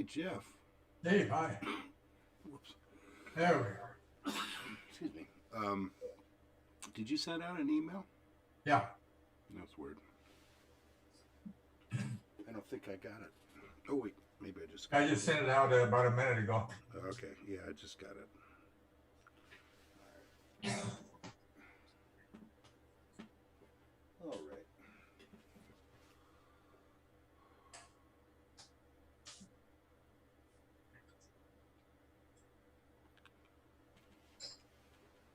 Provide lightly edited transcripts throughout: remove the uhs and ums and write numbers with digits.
Hey, Jeff. Dave, hi. Whoops. There we are. Excuse me. Did you send out an email? Yeah. That's weird. I don't think I got it. Oh, wait. Maybe I just got I just sent it out about a minute ago. Okay. Yeah, I just got it. All right.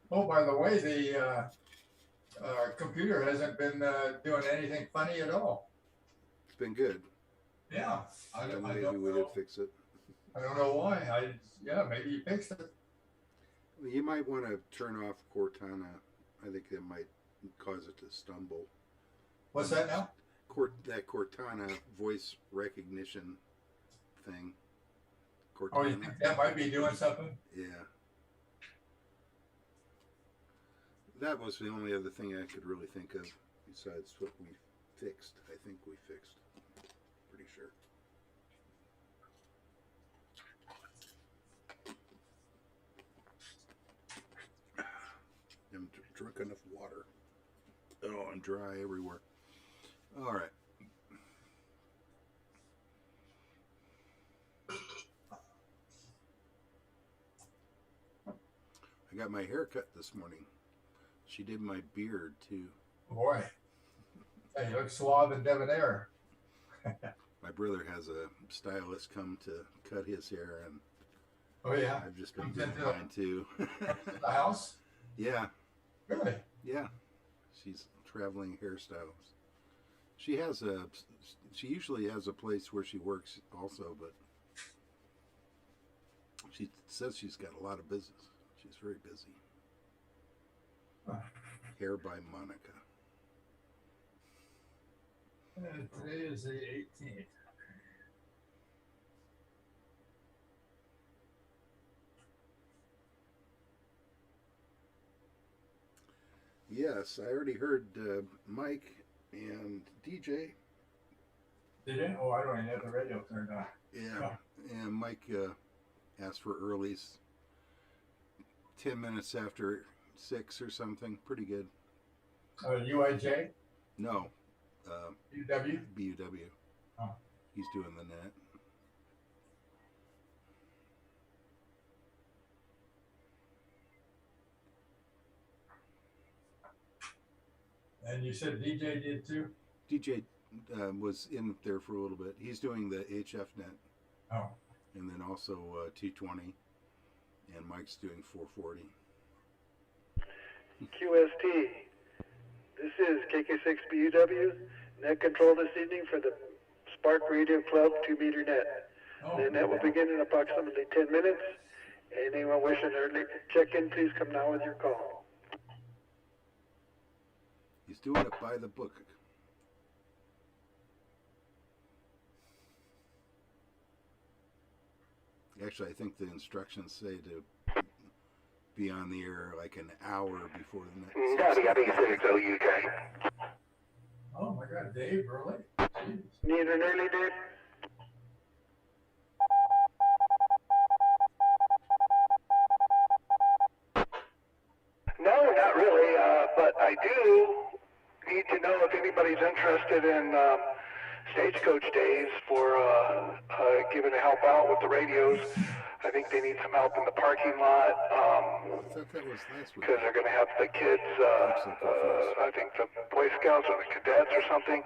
Oh, by the way, the computer hasn't been doing anything funny at all. It's been good. Yeah. I Maybe don't we know. did fix it. I don't know why. Maybe you fixed it. Well, you might want to turn off Cortana. I think it might cause it to stumble. What's that now? That Cortana voice recognition thing. Cortana. Oh, you think that might be doing something? Yeah. That was the only other thing I could really think of besides what we fixed. I think we fixed. Pretty sure. I'm drunk enough water. Oh, I'm dry everywhere. All right. I got my hair cut this morning. She did my beard too. Boy, hey, you look suave and debonair. My brother has a stylist come to cut his hair, and Oh yeah. I've just been doing mine too. The house? Yeah. Really? Yeah. She's a traveling hairstylist. She usually has a place where she works also, but she says she's got a lot of business. She's very busy. Hair by Monica. Today is the 18th. Yes, I already heard Mike and DJ. Did you? Oh, I don't even have the radio turned on. Yeah, and Mike asked for earlies 10 minutes after 6 or something. Pretty good. UIJ? No. UW? BUW. Oh. He's doing the net. And you said DJ did too? DJ was in there for a little bit. He's doing the HF net. Oh. And then also 220. And Mike's doing 440. QST. This is KK6BUW, net control this evening for the SPARC Radio Club 2-meter net. Oh. The net will begin in approximately 10 minutes. Anyone wishing to check in, please come now with your call. He's doing it by the book. Actually, I think the instructions say to be on the air like an hour before the next. Oh my God, Dave, really? Jeez. Need an early, Dave? No, not really, but I do need to know if anybody's interested in Stagecoach Days for giving a help out with the radios. I think they need some help in the parking lot. I thought that was last week. Because they're going to have the kids, I think the Boy Scouts or the cadets or something,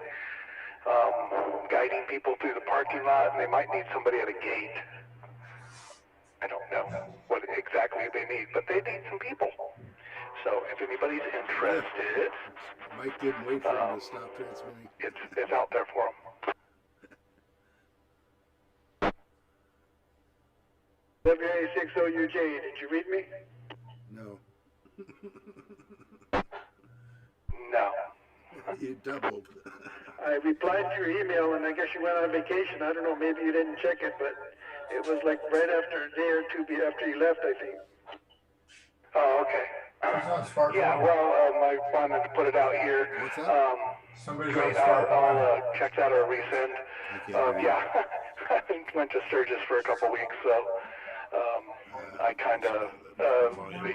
guiding people through the parking lot, and they might need somebody at a gate. I don't know what exactly they need, but they need some people. So if anybody's interested, Mike didn't wait for him to stop transmitting. it's out there for them. WA60UJ, did you read me? No. No. You doubled. I replied to your email, and I guess you went on vacation. I don't know, maybe you didn't check it, but it was like right after a day or two after you left, I think. Oh, okay. It's on SPARC. Yeah, well, I wanted to put it out here. What's that? Somebody's Great, on SPARC. I'll check that or resend. Okay. Yeah. went to Sturgis for a couple weeks, so I kind of the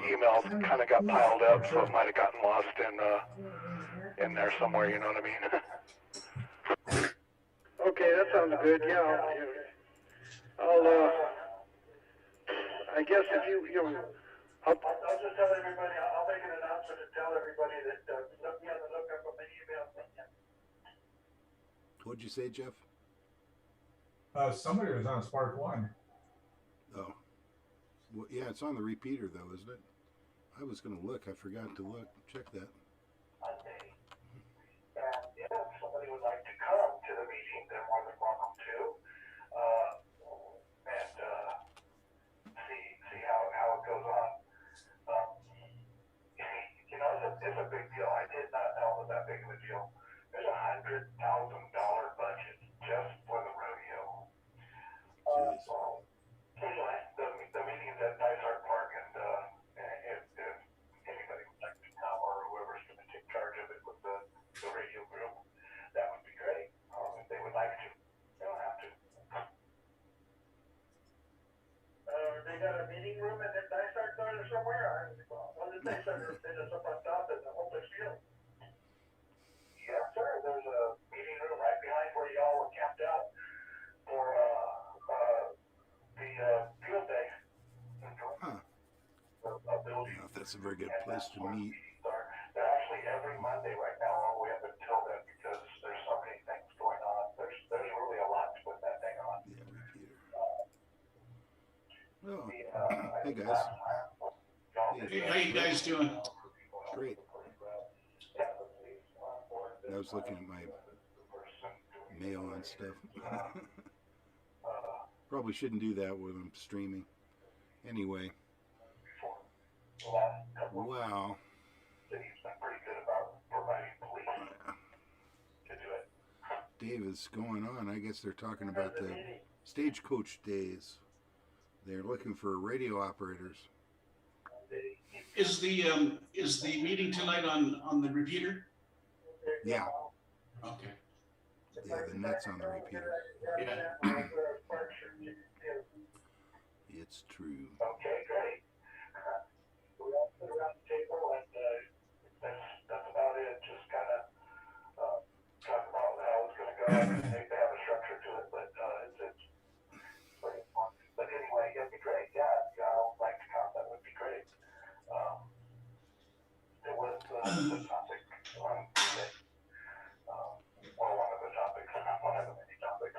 emails kind of got piled up, so it might have gotten lost in there somewhere. You know what I mean? Okay, that sounds good. Yeah, I'll I guess if I'll just tell everybody. I'll make an announcement and tell everybody that look me on the lookout for my email. What'd you say, Jeff? Somebody was on SPARC 1. Oh. Well, yeah, it's on the repeater, though, isn't it? I was going to look. I forgot to look. Check that. Monday. And if somebody would like to come to the meeting, they're more than welcome to. And see how it goes on. It's a big deal. I did not know it was that big of a deal. There's $100,000 budget just for the rodeo. The meeting's at SPARC, and if anybody would like to come, or whoever's going to take charge of it with the radio group, that would be great. If they would like to, they don't have to. They got a meeting room at SPARC or somewhere. One of the things that is up on top in the open field. Yes, sir. There's a meeting room right behind where y'all were camped out for the field day. Huh. Ability. Well, that's a very good place to meet. They're actually every Monday right now, all the way up until then, because there's so many things going on. There's really a lot to put that thing on. Yeah, repeater. Oh, hey guys. Hey, how you guys doing? Great. I was looking at my mail and stuff. Probably shouldn't do that when I'm streaming. Anyway. Wow. Dave is going on. I guess they're talking about the stagecoach days. They're looking for radio operators. Is the meeting tonight on the repeater? Yeah. Okay. Yeah, the net's on the repeater. Yeah. It's true. Okay, great. We all sit around the table, and that's about it. Just kind of talk about how it's going to go. They have a structure to it, but it's pretty fun. But anyway, it'd be great. Yeah, I would like to come. That would be great. There was the topic on Tuesday. Well, one of the topics, one of the many topics.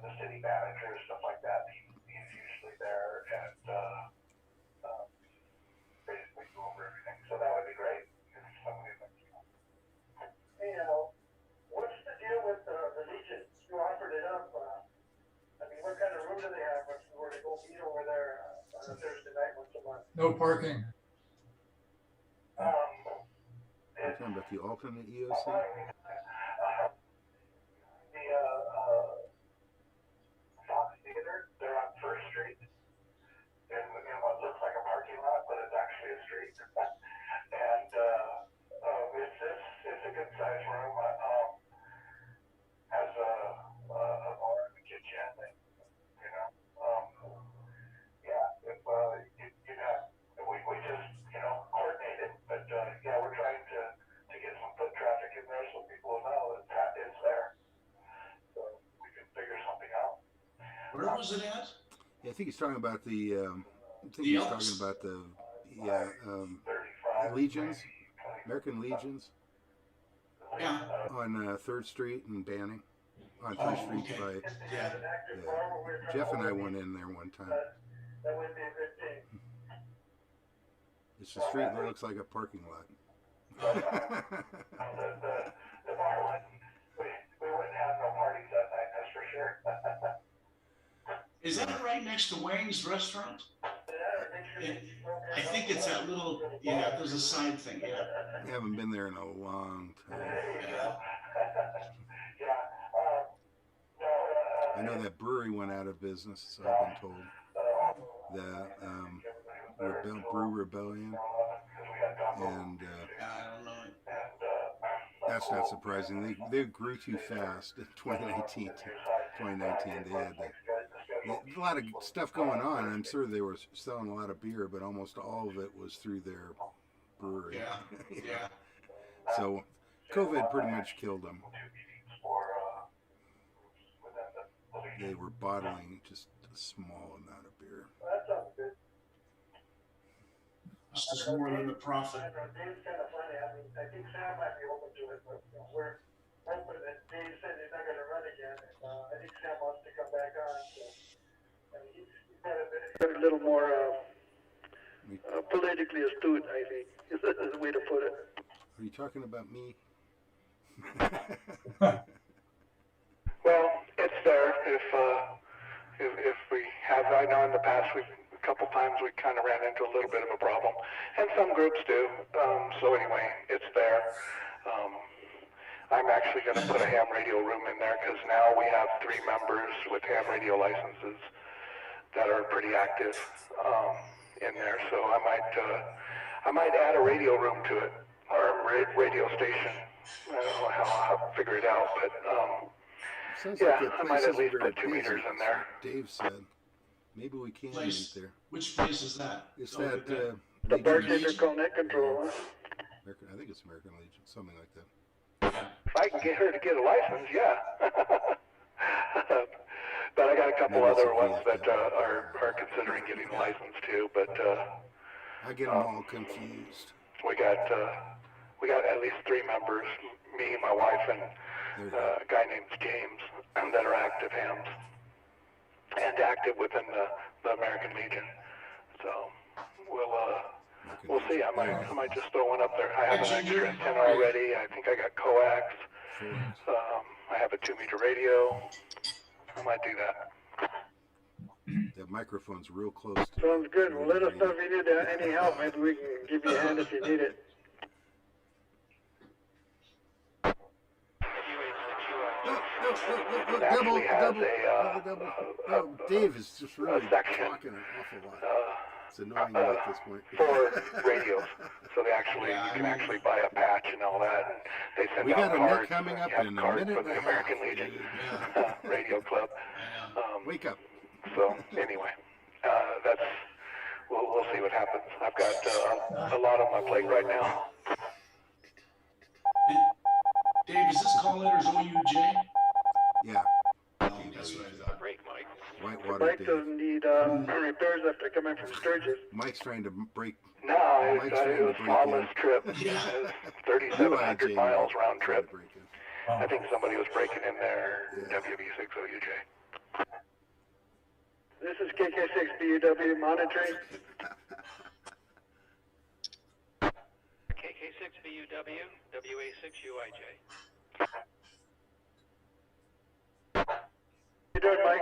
The city manager, stuff like that. He's usually there, and basically go over everything. So that would be great. If somebody would like to come. Hey, what's the deal with the Legion? You offered it up. I mean, what kind of room do they have where they go meet over there on a Thursday night once a month? No parking. You're talking about the alternate EOC? Fox Theater, they're on First Street, in what looks like a parking lot, but it's actually a street. And it's a good sized room. Has a bar in the kitchen, and yeah, if you'd have, we just coordinate it, but yeah, we're trying to get some foot traffic in there so people will know that it's there. So we can figure something out. Where was it at? Yeah, I think he's talking about the. I think The he's Elks? talking about the. Yeah, Legions, American Legions, Yeah. on 3rd Street and Banning, on 3rd Oh, Street okay. by. Yeah. Yeah. Jeff and I went in there one time. That would be a good thing. It's a street that looks like a parking lot. The bar wouldn't, we wouldn't have no parties that night, that's for sure. Is that right next to Wang's restaurant? I think it's that little. Yeah. There's a side thing. Yeah. I haven't been there in a long time. Yeah. I know that brewery went out of business, so I've been told. The Brew Rebellion, and I don't know. That's not surprising. They grew too fast in 2019. 2019, they had a lot of stuff going on. I'm sure they were selling a lot of beer, but almost all of it was through their brewery. Yeah, yeah. So COVID pretty much killed them. They were bottling just a small amount of beer. This is more than the profit. Dave's kind of funny. I mean, I think Sam might be open to it, but we're hoping that Dave said he's not going to run again. And, I think Sam wants to come back on. So, I mean, he's got a little more politically astute, I think, is the way to put it. Are you talking about me? Well, it's there. If we have, I know in the past a couple times we kind of ran into a little bit of a problem, and some groups do. So anyway, it's there. I'm actually going to put a ham radio room in there because now we have 3 members with ham radio licenses that are pretty active in there. So I might add a radio room to it, or a radio station. I don't know how I'll figure it out, but Sounds yeah, like I might at least put 2 meters in there. Dave said, maybe we can meet there. Which place is that? It's Oh, that The Legion- bartender call net control. American, I think it's American Legion, something like that. Yeah. If I can get her to get a license, yeah. But I got a couple Maybe it's other a ones that VFW. are considering getting a license too. But I get them all confused. we got at least 3 members, me, my wife, and There you go. a guy named James, that are active hams and active within the American Legion. So we'll see. I might just throw one up there. I have an extra antenna already. I think I got coax. I have a 2-meter radio. I might do that. That microphone's real close to Sounds good. Well, let us know if you need any help. Maybe we can give you a hand if you need it. Double. Oh, Dave is just really section, talking an awful lot. It's annoying at this point. For radios. So you can actually buy a patch and all that. And they send We out got a cards. net coming up You have in a cards minute for and the a half. American Legion Radio Club. Wake up. So anyway, we'll see what happens. I've got a lot on my plate right now. Dave, is this call letters OUJ? Yeah. Oh, that's what I thought. Great, Mike. Whitewater Mike Dave. doesn't need repairs after coming from Sturgis. Mike's trying to break. No, it was a flawless trip. Yeah. 3,700 miles round trip. Break in. I think somebody was breaking in there, WB6OUJ. This is KK6BUW monitoring. KK6BUW, WA6UIJ. How you doing, Mike?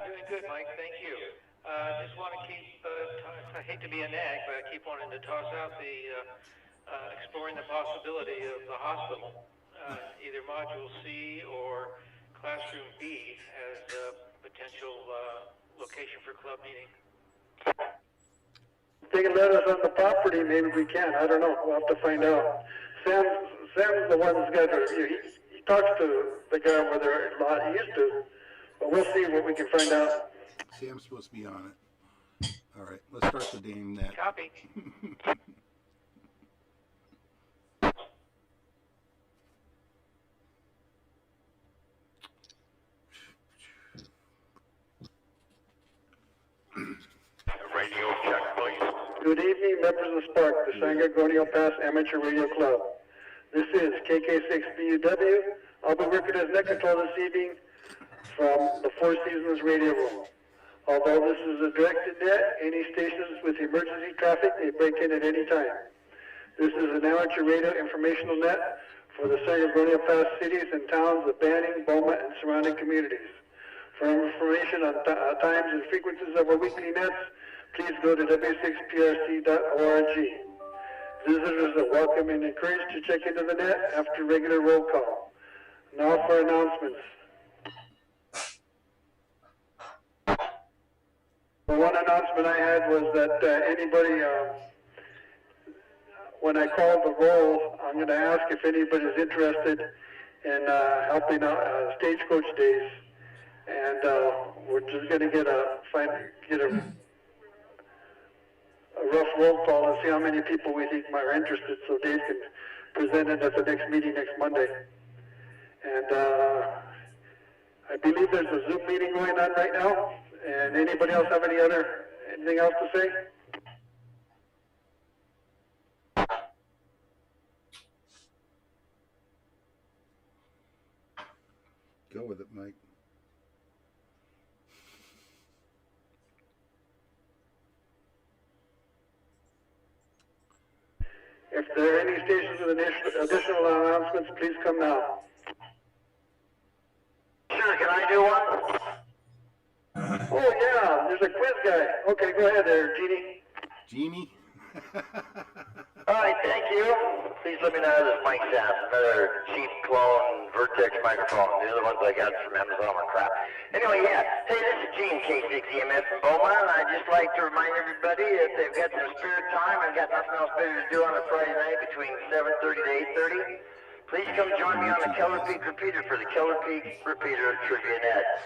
Doing good, Mike. Thank you. Just want to keep, I hate to be a nag, but I keep wanting to toss out the exploring the possibility of the hospital, either Module C or Classroom B as a potential location for club meeting. They can let us on the property, maybe we can. I don't know. We'll have to find out. Sam's the one that's got he talks to the guy over there a lot. He used to. But we'll see what we can find out. Sam's supposed to be on it. All right, let's start the game net. Copy. Radio check, please. Good evening, members of SPARC, the San Gorgonio Pass Amateur Radio Club. This is KK6BUW. I'll be working as net control this evening from the Four Seasons Radio Room. Although this is a directed net, any stations with emergency traffic may break in at any time. This is an amateur radio informational net for the San Gorgonio Pass cities and towns of Banning, Beaumont, and surrounding communities. For information on times and frequencies of our weekly nets, please go to w6prc.org. Visitors are welcome and encouraged to check into the net after regular roll call. Now for announcements. The one announcement I had was that anybody when I call the roll, I'm going to ask if anybody's interested in helping out Stagecoach Days, and we're just going to get a rough roll call and see how many people we think are interested, so Dave can present it at the next meeting next Monday. And I believe there's a Zoom meeting going on right now. And anybody else have anything else to say? Go with it, Mike. If there are any stations with additional announcements, please come now. Sure, can I do one? Oh yeah, there's a quiz guy. Okay, go ahead there, Jeannie. Genie? All right, thank you. Please let me know how this mic sounds. Another cheap clone Vertex microphone. The other ones I got from Amazon are crap. Anyway, yeah. Hey, this is Gene, K6EMF from Beaumont, and I'd just like to remind everybody if they've got some spare time and got nothing else better to do on a Friday night between 7:30 to 8:30, please come join me on the Keller Peak Repeater for the Keller Peak Repeater Trivia Net.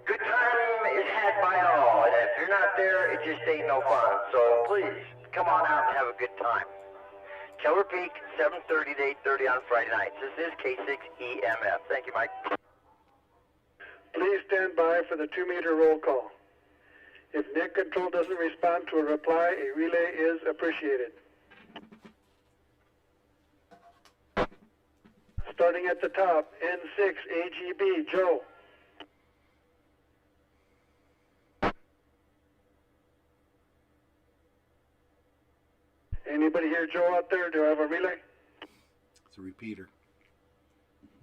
Good time is had by all, and if you're not there, it just ain't no fun. So please, come on out and have a good time. Keller Peak, 7:30 to 8:30 on Friday nights. This is K6EMF. Thank you, Mike. Please stand by for the 2-meter roll call. If net control doesn't respond to a reply, a relay is appreciated. Starting at the top, N6 AGB, Joe. Anybody hear Joe out there? Do I have a relay? It's a repeater.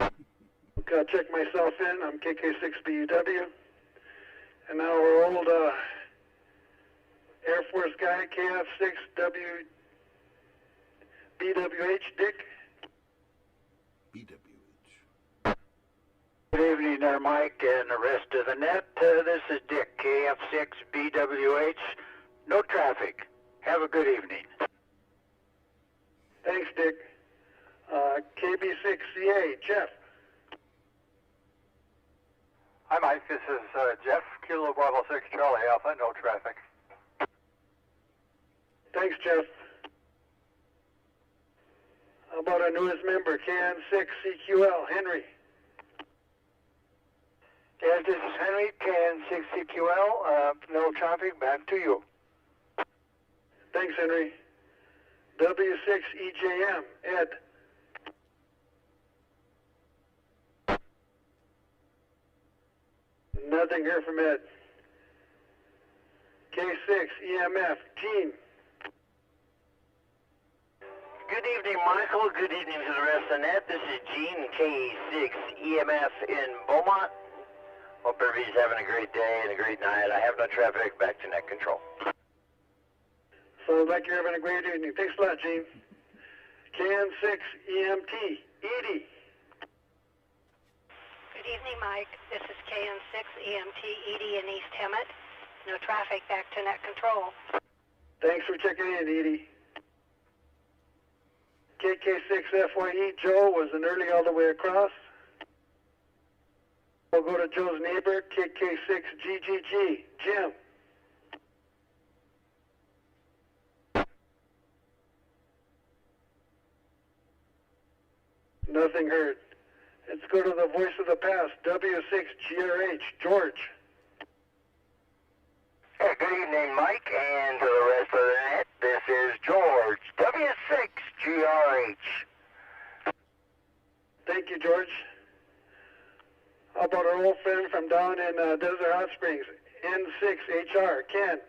Okay, I'll check myself in. I'm KK6BUW. And now our old Air Force guy, KF6BWH, Dick. BWH. Good evening there, Mike, and the rest of the net. This is Dick, KF6BWH. No traffic. Have a good evening. Thanks, Dick. KB6CA, Jeff. Hi, Mike. This is Jeff, Kilo Bravo 6 Charlie Alpha. No traffic. Thanks, Jeff. How about our newest member, KN6CQL, Henry? Yes, this is Henry, KN6CQL. No traffic. Back to you. Thanks, Henry. W6EJM, Ed. Nothing here from Ed. K6EMF, Gene. Good evening, Michael. Good evening to the rest of the net. This is Gene, K6EMF in Beaumont. Hope everybody's having a great day and a great night. I have no traffic. Back to net control. Sounds like you're having a great evening. Thanks a lot, Gene. KN6EMT, Edie. Good evening, Mike. This is KN6EMT Edie in East Hemet. No traffic, back to net control. Thanks for checking in, Edie. KK6FYE, Joe was an early all the way across. We'll go to Joe's neighbor, KK6GGG, Jim. Nothing heard. Let's go to the voice of the past, W6GRH, George. Hey, good evening, Mike, and to the rest of the net. This is George, W6GRH. Thank you, George. How about our old friend from down in Desert Hot Springs, N6HR, Ken?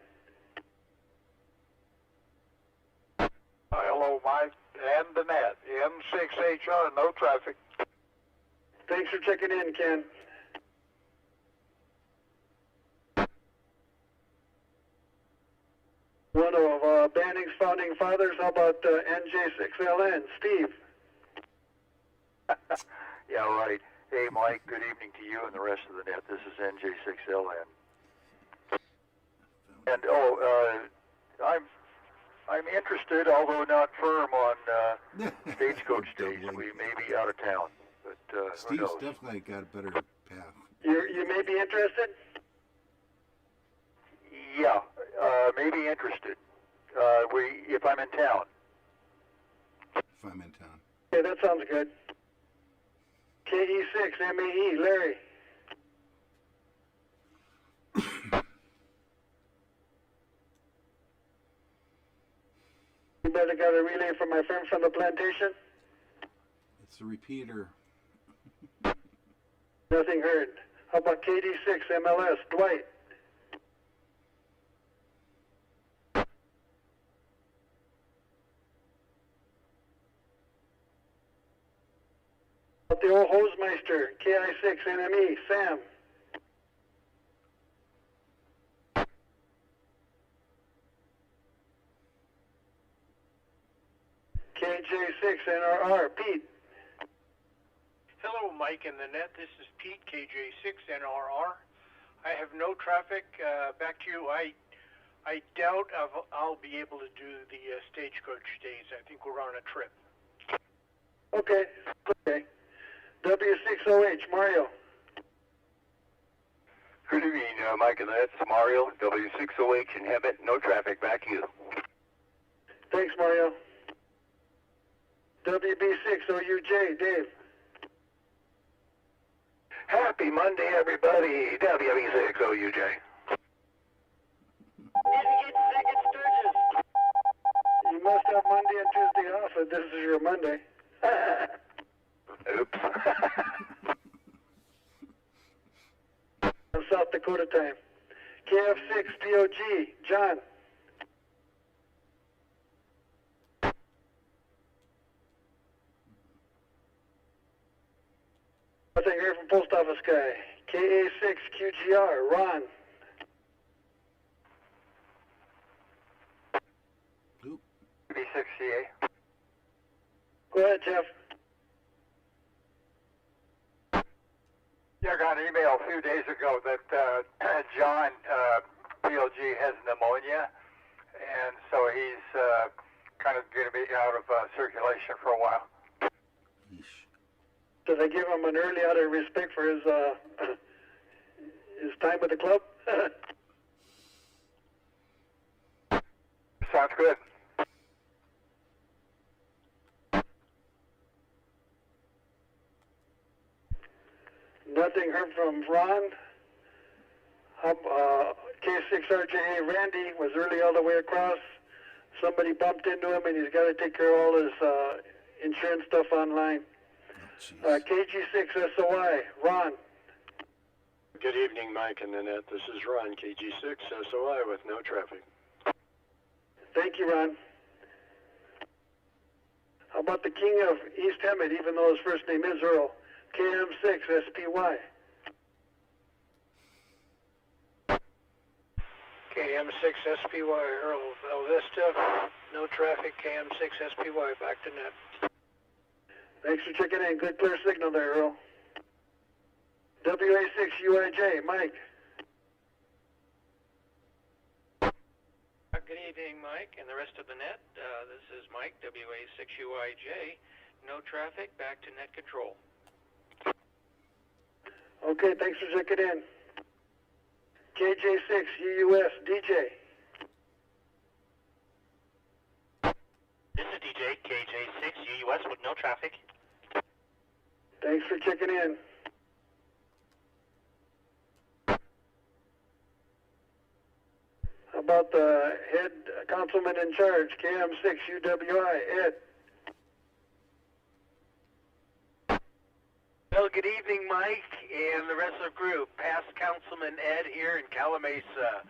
Hello, Mike, and the net. M6HR, no traffic. Thanks for checking in, Ken. One of Banning's founding fathers, how about NJ6LN, Steve? Yeah, right. Hey, Mike, good evening to you and the rest of the net. This is NJ6LN. And, I'm I'm interested, although not firm on stagecoach days. Doubling. We may be out of town, but who Steve's knows? definitely got a better path. You may be interested? Yeah, maybe interested. If I'm in town. If I'm in town. Okay, that sounds good. KE6 MAE, Larry. You better got a relay from my friend from the plantation? It's a repeater. Nothing heard. How about KD6 MLS, Dwight? How about the old Hosemeister, KI6 NME, Sam? KJ6 NRR, Pete. Hello, Mike and the net. This is Pete, KJ6NRR. I have no traffic. Back to you. I doubt I'll be able to do the stagecoach days. I think we're on a trip. Okay. W6OH, Mario. Good evening, Mike and that's Mario, W6OH in Hemet, no traffic, back to you. Thanks, Mario. WB6OUJ, Dave. Happy Monday, everybody. WB6OUJ. You must have Monday and Tuesday off if this is your Monday. Oops. South Dakota time. KF6POG, John. Nothing here from Post Office guy. KA6QGR, Ron. B6CA. Go ahead, Jeff. Yeah, I got an email a few days ago that John PLG has pneumonia, and so he's kind of going to be out of circulation for a while. Did I give him an early out of respect for his time with the club? Sounds good. Nothing heard from Ron. K6RJA Randy was early all the way across. Somebody bumped into him and he's got to take care of all his insurance stuff online. KG6SOI, Ron. Good evening, Mike and Nanette. This is Ron, KG6SOI with no traffic. Thank you, Ron. How about the king of East Hemet, even though his first name is Earl? KM6SPY. KM6SPY, Earl Vista. No traffic, KM6SPY, back to net. Thanks for checking in. Good clear signal there, Earl. WA6UIJ, Mike. Good evening, Mike, and the rest of the net. This is Mike, WA6UIJ. No traffic, back to net control. Okay, thanks for checking in. KJ6UUS, DJ. This is DJ, KJ6UUS with no traffic. Thanks for checking in. How about the head councilman in charge, KM6UWI, Ed? Well, good evening, Mike, and the rest of the group. Past Councilman Ed here in Calamasa,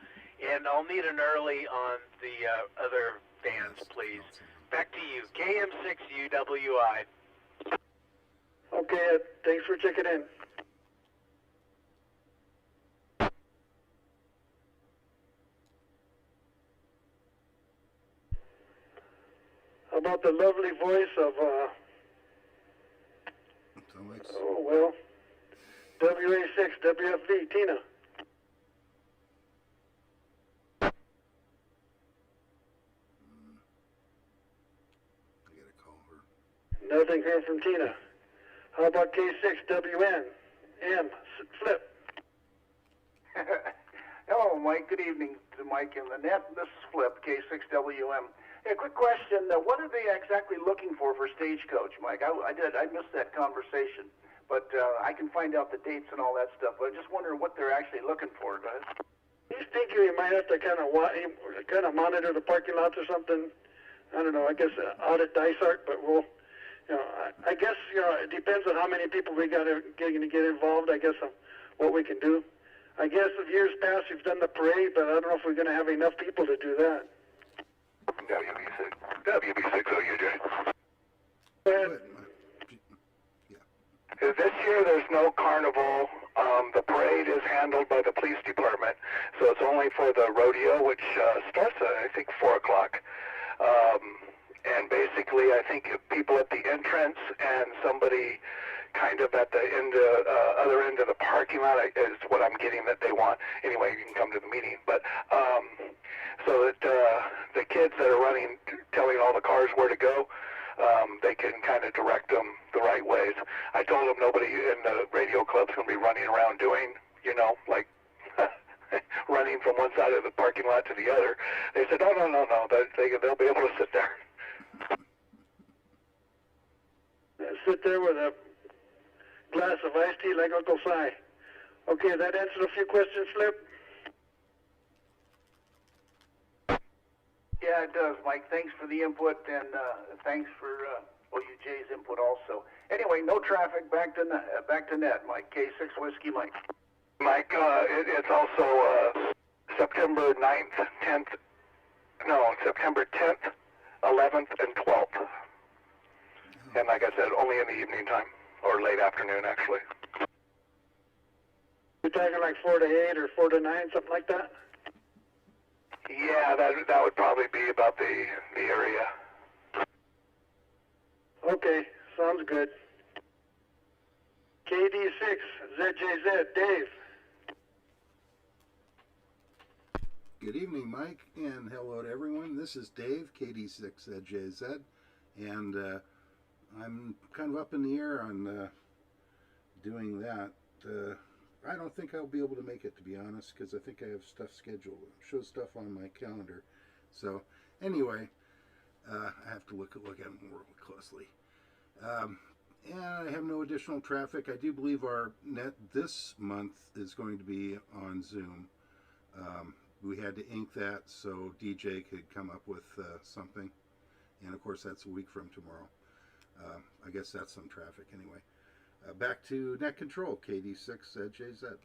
and I'll need an early on the other bands, please. Back to you, KM6UWI. Okay, Ed, thanks for checking in. How about the lovely voice of, oh, well, WA6, WFV, Tina. Nothing heard from Tina. How about K6WN? Flip. Hello, Mike. Good evening to Mike and Lynette. This is Flip, K6WM. Hey, quick question. What are they exactly looking for Stagecoach, Mike? I missed that conversation, but I can find out the dates and all that stuff. But I just wonder what they're actually looking for, guys. He's thinking we might have to kind of monitor the parking lots or something. I don't know. I guess audit Dysart, but we'll. I guess it depends on how many people we got to get involved. I guess of what we can do. I guess of years past we've done the parade, but I don't know if we're going to have enough people to do that. WB6OUJ. Go ahead. This year there's no carnival. The parade is handled by the police department, so it's only for the rodeo, which starts at I think 4 o'clock. And basically, I think people at the entrance and somebody kind of at the other end of the parking lot is what I'm getting that they want. Anyway, you can come to the meeting. But so that the kids that are running, telling all the cars where to go, they can kind of direct them the right ways. I told them nobody in the radio club's going to be running around doing, like running from one side of the parking lot to the other. They said, no, they'll be able to sit there. Sit there with a glass of iced tea like Uncle Si. Okay, that answered a few questions, Flip? Yeah, it does, Mike. Thanks for the input, and thanks for OUJ's input also. Anyway, no traffic. Back to net, Mike. K6 Whiskey, Mike. Mike, it's also September 9th, 10th. No, September 10th, 11th, and 12th. And like I said, only in the evening time, or late afternoon, actually. You're talking like 4 to 8 or 4 to 9, something like that? Yeah, that would probably be about the area. Okay, sounds good. KD6, ZJZ, Dave. Good evening, Mike, and hello to everyone. This is Dave, KD6ZJZ, and I'm kind of up in the air on doing that. I don't think I'll be able to make it, to be honest, because I think I have stuff scheduled. Show stuff on my calendar. So, anyway, I have to look at it more closely. And I have no additional traffic. I do believe our net this month is going to be on Zoom. We had to ink that so DJ could come up with something. And, of course, that's a week from tomorrow. I guess that's some traffic anyway. Back to net control, KD6JZ.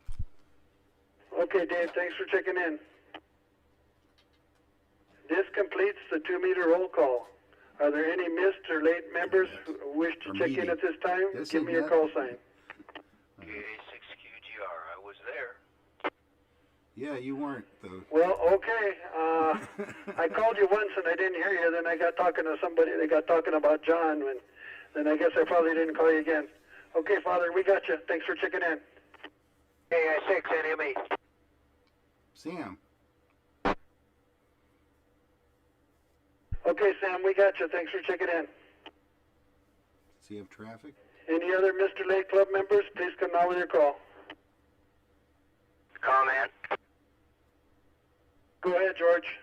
Okay, Dave, thanks for checking in. This completes the 2-meter roll call. Are there any missed or late members who wish to check in at this time? Give me a call sign. K6QGR, I was there. Yeah, you weren't, though. Well, okay. I called you once and I didn't hear you. Then I got talking to somebody. They got talking about John. And then I guess I probably didn't call you again. Okay, Father, we got you. Thanks for checking in. KI6 NME. Sam. Okay, Sam, we got you. Thanks for checking in. Does he have traffic? Any other Mr. Lake Club members, please come out with your call. Comment. Go ahead, George.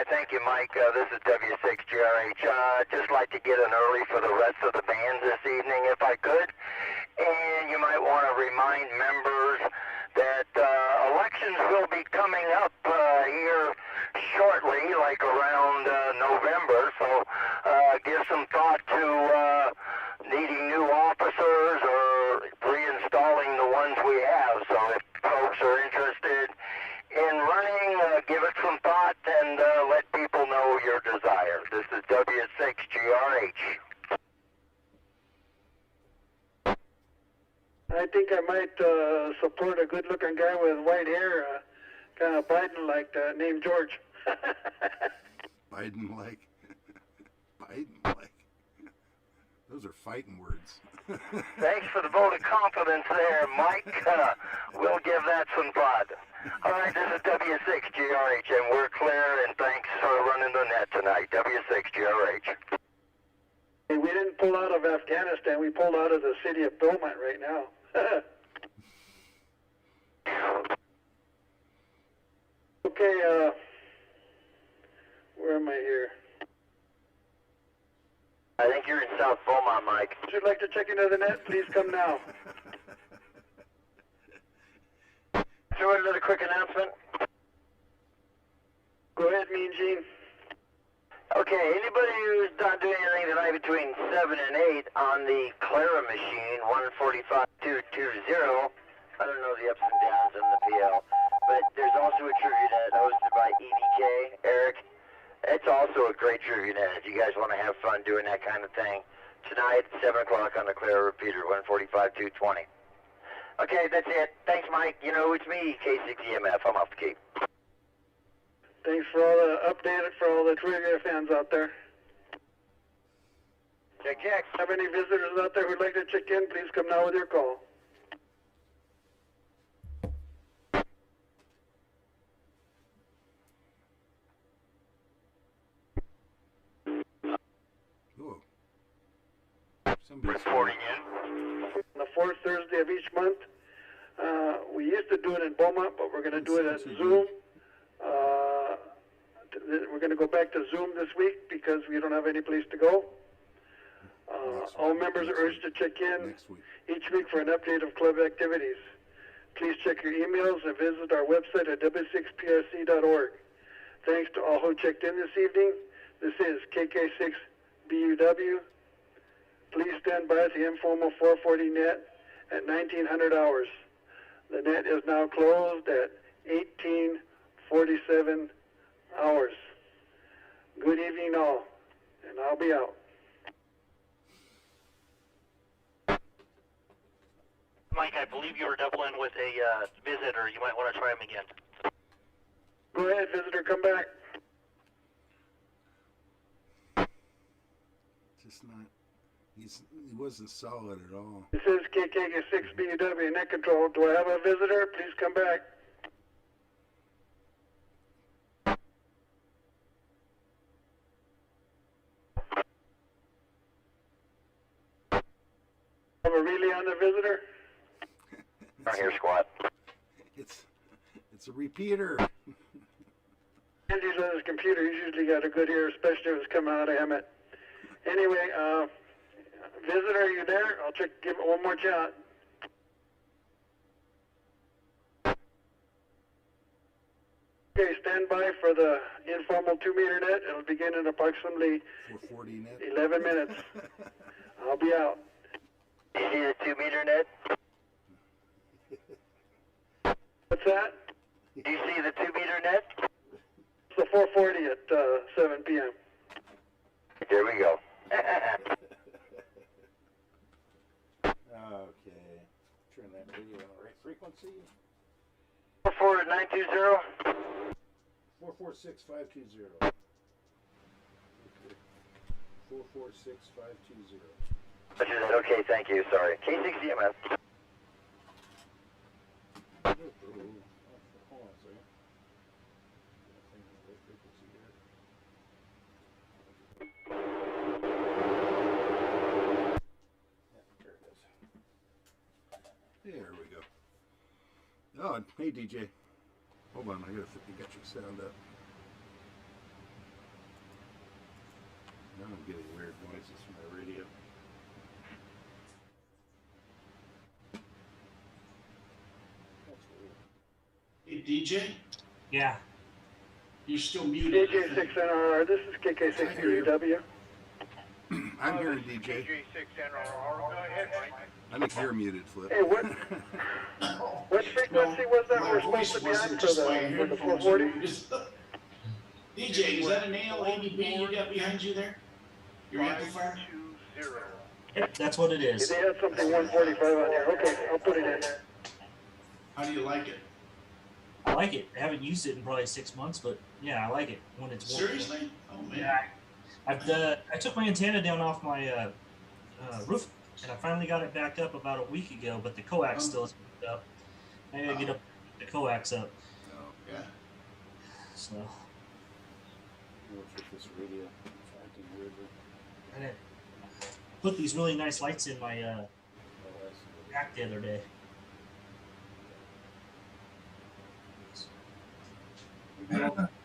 Thank you, Mike. This is W6GRH. Just like to get in early for the rest of the bands this evening, if I could. And you might want to remind members that elections will be coming up here shortly, like around November. So give some thought to needing new officers or reinstalling the ones we have. So if folks are interested in running, give it some thought and let people know your desire. This is W6GRH. I think I might support a good-looking guy with white hair, kind of Biden-like, named George. Biden-like. Biden-like. Those are fighting words. Thanks for the vote of confidence there, Mike. We'll give that some thought. All right, this is W6GRH, and we're clear, and thanks for running the net tonight. W6GRH. Hey, we didn't pull out of Afghanistan. We pulled out of the city of Beaumont right now. Okay, where am I here? I think you're in South Beaumont, Mike. If you'd like to check into the net, please come now. Throw in another quick announcement. Go ahead, Mean Gene. Okay, anybody who's not doing anything tonight between 7 and 8 on the Clara machine, 145220, I don't know the ups and downs in the PL, but there's also a trivia net hosted by EDK, Eric. It's also a great trivia net if you guys want to have fun doing that kind of thing. Tonight at 7 o'clock on the Clara repeater, 145220. Okay, that's it. Thanks, Mike. You know, it's me, K6EMF. I'm off the Cape. Thanks for all the updated for all the trivia fans out there. Check. Have any visitors out there who'd like to check in? Please come now with your call. Whoa. Reporting in. The fourth Thursday of each month. We used to do it in Beaumont, but we're going to do it at Zoom. We're going to go back to Zoom this week because we don't have any place to go. All members are urged to check in each week for an update of club activities. Please check your emails and visit our website at w6prc.org. Thanks to all who checked in this evening. This is KK6BUW. Please stand by at the informal 440 net at 1900 hours. The net is now closed at 1847 hours. Good evening all, and I'll be out. Mike, I believe you were doubling with a visitor. You might want to try him again. Go ahead, visitor, come back. Just not. He wasn't solid at all. This is KK6BUW net control. Do I have a visitor? Please come back. Have a relay on the visitor? Right here, squad. It's a repeater. Andy's on his computer. He's usually got a good ear, especially if it's coming out of Emmett. Anyway, visitor, are you there? I'll give it one more shot. Okay, stand by for the informal 2-meter net. It'll begin in approximately 440 net. 11 minutes. I'll be out. You see the 2-meter net? What's that? Do you see the 2-meter net? It's the 440 at 7 p.m. There we go. Okay. Turn that radio on the right frequency. 44920. 446520. 446520. Roger that. Okay, thank you. Sorry. K6EMF. Hold on a second. There we go. Oh, hey DJ. Hold on, I gotta get your sound up. Now I'm getting weird noises from my radio. That's weird. Hey, DJ? Yeah. You're still muted. KJ6NRR, this is KK6BUW. I'm hearing DJ. KJ6NRR, go ahead, Mike. I think you're muted, Flip. Hey, what frequency was that we're supposed to be on for the 440? DJ, is that an ALABB you got behind you there? Your amplifier? Yep, that's what it is. They had something 145 on here. Okay, I'll put it in. How do you like it? I like it. I haven't used it in probably 6 months, but yeah, I like it when it's warm. Seriously? Oh man. Yeah, I took my antenna down off my roof, and I finally got it back up about a week ago, but the coax still isn't hooked up. I gotta get the coax up. Oh, yeah. So. What's with this radio? It's acting weirdly. put these really nice lights in my pack the other day.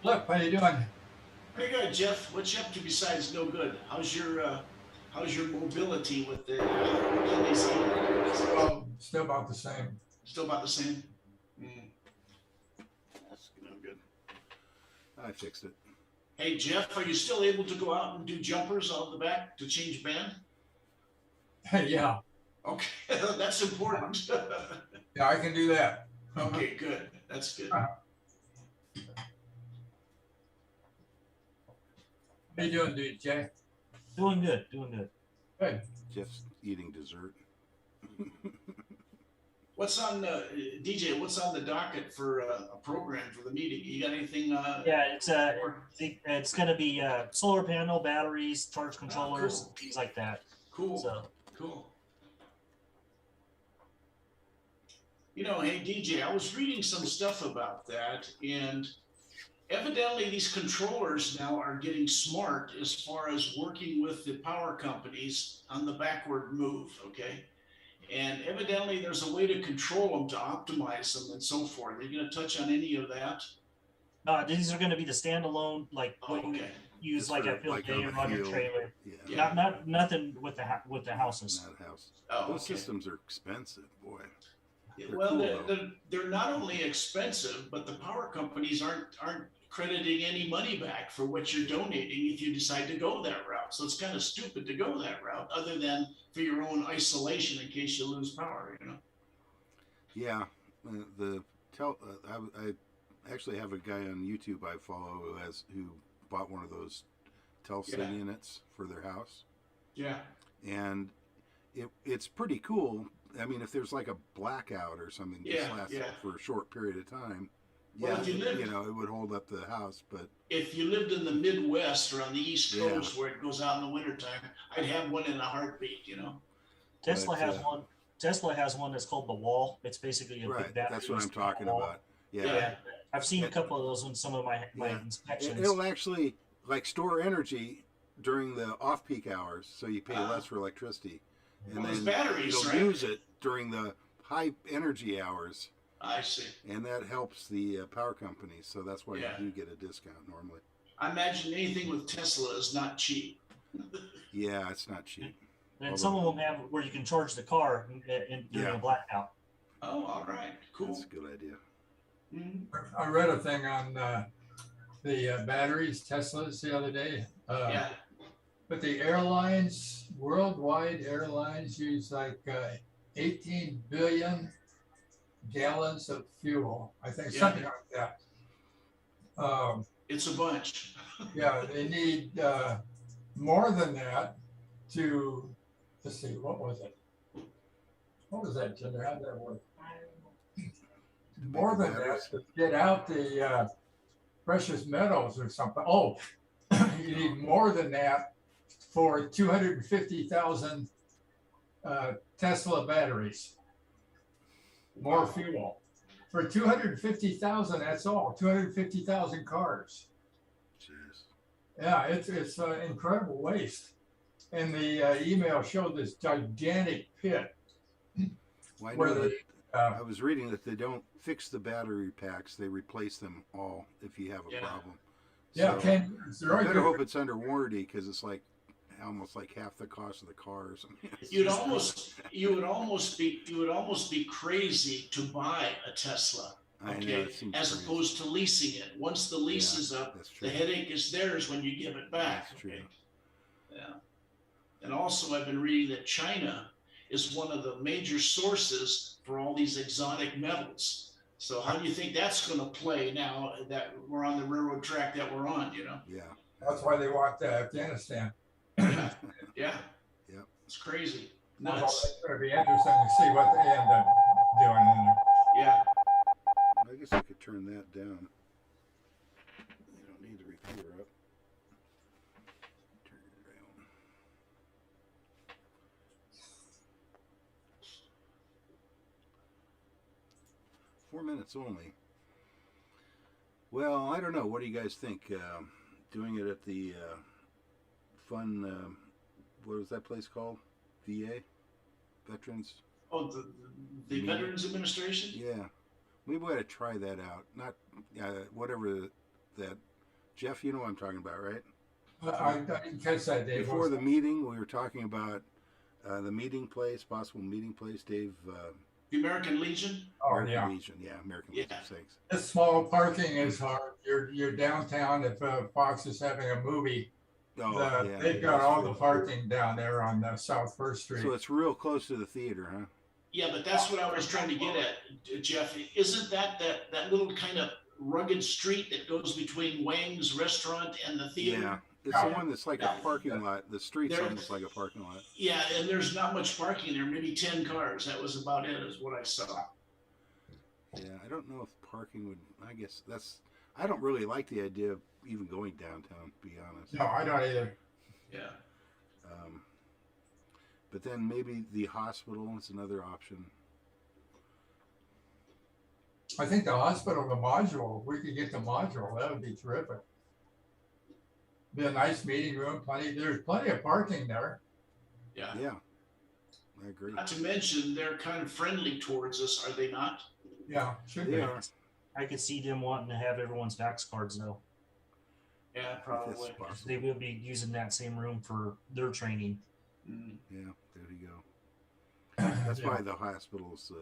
Flip, how you doing? Pretty good, Jeff. What you up to besides no good? How's your mobility with the Achilles heel? Well, still about the same. Still about the same? That's no good. I fixed it. Hey, Jeff, are you still able to go out and do jumpers on the back to change band? Yeah. Okay, that's important. Yeah, I can do that. Okay, good. That's good. How you doing, DJ? Doing good, doing good. Good. Jeff's eating dessert. What's on DJ? What's on the docket for a program for the meeting? You got anything? Yeah, it's going to be solar panel, batteries, charge controllers, cool. things like that. Cool. So cool. You know, hey DJ, I was reading some stuff about that, and evidently these controllers now are getting smart as far as working with the power companies on the backward move. Okay. And evidently there's a way to control them, to optimize them and so forth. Are you going to touch on any of that? these are going to be the standalone, like what you use Just like for, at field like, day on or the on your field. trailer. Yeah. Not nothing with the houses. Not house. Oh, Those okay. systems are expensive, boy. They're Well, cool, they're not only expensive, but the power companies aren't crediting any money back for what you're donating if you decide to go that route. So it's kind of stupid to go that route, other than for your own isolation in case you lose power. You know. Yeah, I actually have a guy on YouTube I follow who bought one of those Telsa units for their house. Yeah. And it's pretty cool. I mean, if there's like a blackout or something just lasts for a short period of time, Well, if you lived- it would hold up the house. But If you lived in the Midwest or on the East Coast where it goes out in the wintertime, I'd have one in a heartbeat, you know. Tesla has one. Tesla has one that's called the Wall. It's basically a big battery. That's what I'm talking wall. about. Yeah. I've seen a couple of those in some of my inspections. It'll actually store energy during the off-peak hours, so you pay less for electricity, and Well, it's then batteries, it'll right? use it during the high energy hours. I see. And that helps the power companies, so that's why Yeah. you do get a discount normally. I imagine anything with Tesla is not cheap. Yeah, it's not cheap. And some of them have where you can charge the car during a blackout. Oh, all right, cool. That's a good idea. I read a thing on the batteries, Teslas, the other day. But the airlines, worldwide airlines, use like 18 billion gallons of fuel. I think something like that. It's a bunch. Yeah, they need more than that to, let's see, what was it? What was that, Jinder? How'd that work? More than that to get out the precious metals or something. Oh, you need more than that for 250,000 Tesla batteries. More fuel. For 250,000, that's all. 250,000 cars. Jeez. Yeah, it's incredible waste. And the email showed this gigantic pit. Well, where I was reading that they don't fix the battery packs; they replace them all if you have a problem. Yeah, so you better hope it's under warranty because it's like almost like half the cost of the car or something. You would almost be crazy to buy a Tesla, I know, okay, it seems as crazy. opposed to leasing it. Once the lease is up, the headache is theirs when you give it back. That's true. Okay? Yeah. And also, I've been reading that China is one of the major sources for all these exotic metals. So how do you think that's going to play now that we're on the railroad track that we're on, you know? Yeah. That's why they want Afghanistan. Yeah. Yeah. It's crazy. Well, Nuts. it's going to be interesting to see what they end up doing in there. Yeah. I guess I could turn that down. You don't need the repeater up. Turn it down. Four minutes only. Well, I don't know. What do you guys think? Doing it at the fun, what was that place called? VA, Veterans. Oh, the Veterans Administration? Yeah, maybe we ought to try that out. Not whatever that. Jeff, you know what I'm talking about, right? I didn't catch that, Dave. Before the meeting, we were talking about the meeting place, possible meeting place. Dave. The American Legion. Oh, American yeah. Legion, yeah, American Legion. Thanks. This small parking is hard. You're downtown. If Fox is having a movie, they've got all the parking down there on South First Street. So it's real close to the theater, huh? Yeah, but that's what I was trying to get at, Jeff. Isn't that little kind of rugged street that goes between Wang's restaurant and the theater? Yeah, it's the one that's like a parking lot. The street's almost like a parking lot. Yeah, and there's not much parking there. Maybe 10 cars. That was about it, is what I saw. Yeah, I don't know if parking would. I guess I don't really like the idea of even going downtown, to be honest. No, I don't either. Yeah. But then maybe the hospital is another option. I think the hospital, the module, if we could get the module, that would be terrific. Be a nice meeting room, there's plenty of parking there. Yeah. Yeah, I agree. Not to mention, they're kind of friendly towards us, are they not? Yeah, should be. I could see them wanting to have everyone's vax cards though. Yeah, probably. They will be using that same room for their training. Yeah, there you go. That's why the hospitals,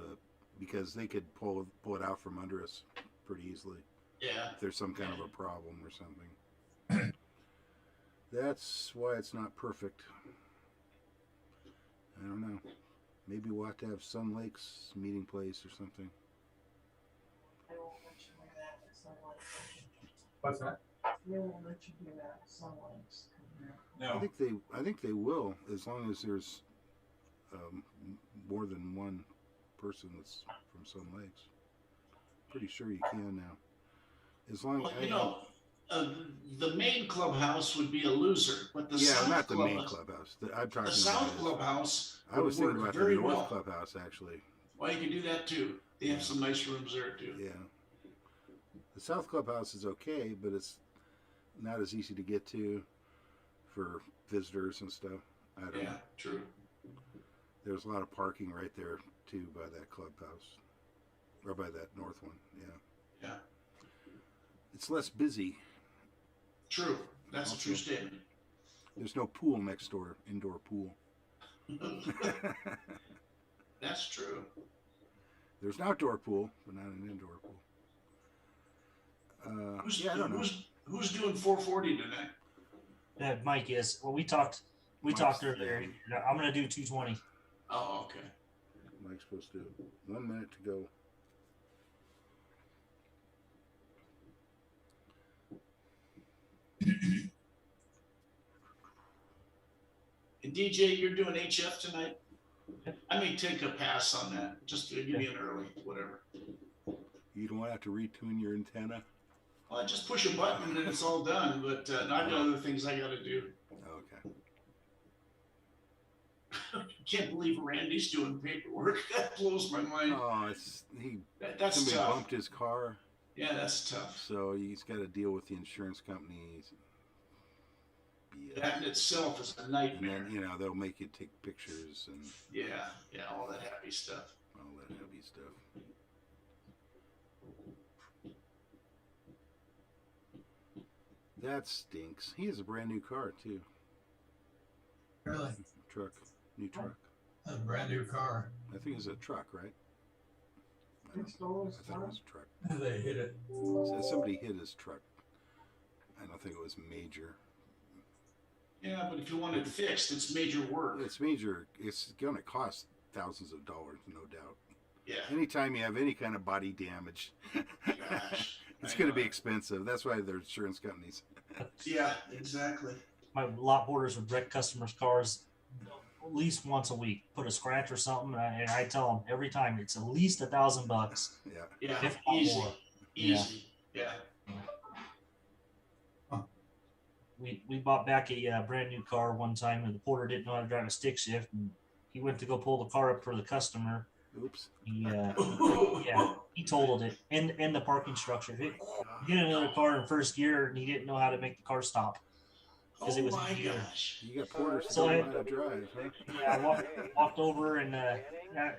because they could pull it out from under us pretty easily. Yeah. If there's some kind of a problem or something. That's why it's not perfect. I don't know. Maybe we'll have to have Sun Lake's meeting place or something. What's that? They won't let you do that. Sun Lakes. No. I think they will, as long as there's more than one person that's from Sun Lakes. Pretty sure you can now. As long as the main clubhouse would be a loser, but the South not the clubhouse, main clubhouse. I'm talking the South clubhouse. I was thinking about the North well. clubhouse actually. Well, you can do that too. They have some nice rooms there too. Yeah. The South clubhouse is okay, but it's not as easy to get to for visitors and stuff. I don't know. True. There's a lot of parking right there too by that clubhouse, or by that north one. Yeah. Yeah. It's less busy. True. That's a true statement. There's no pool next door, indoor pool. That's true. There's an outdoor pool, but not an indoor pool. I don't know. Who's doing 440 tonight? Mike is. Well, we talked earlier. I'm going to do 220. Oh, okay. Mike's supposed to. 1 minute to go. And DJ, you're doing HF tonight? I may take a pass on that, just to give you an early, whatever. You don't have to retune your antenna? Well, I just push a button and it's all done, but I've got other things I got to do. Okay. Can't believe Randy's doing paperwork. That blows my mind. Oh, That's somebody tough. bumped his car. Yeah, that's tough. So he's got to deal with the insurance companies. That in itself is a nightmare. And then, they'll make you take pictures and Yeah, all that happy stuff. all that heavy stuff. That stinks. He has a brand new car too. Really? New truck. A brand new car. I think it's a truck, right? I thought it was a truck. They hit it. So somebody hit his truck. I don't think it was major. Yeah, but if you want it fixed, it's major work. It's major. It's going to cost thousands of dollars, no doubt. Yeah. Anytime you have any kind of body damage, it's going to be expensive. That's why they're insurance companies. Yeah, exactly. My lot boarders would wreck customers' cars at least once a week. Put a scratch or something, and I tell them every time it's at least $1,000. Yeah. Yeah. If not Easy. more. Easy. Yeah. We bought back a brand new car one time, and the porter didn't know how to drive a stick shift, and he went to go pull the car up for the customer. Oops. He totaled it and the parking structure. He get another car in first gear, and he didn't know how to make the car stop. because it was easier. Gosh. You got Porter So still I- on a drive, huh? Yeah, I walked over and I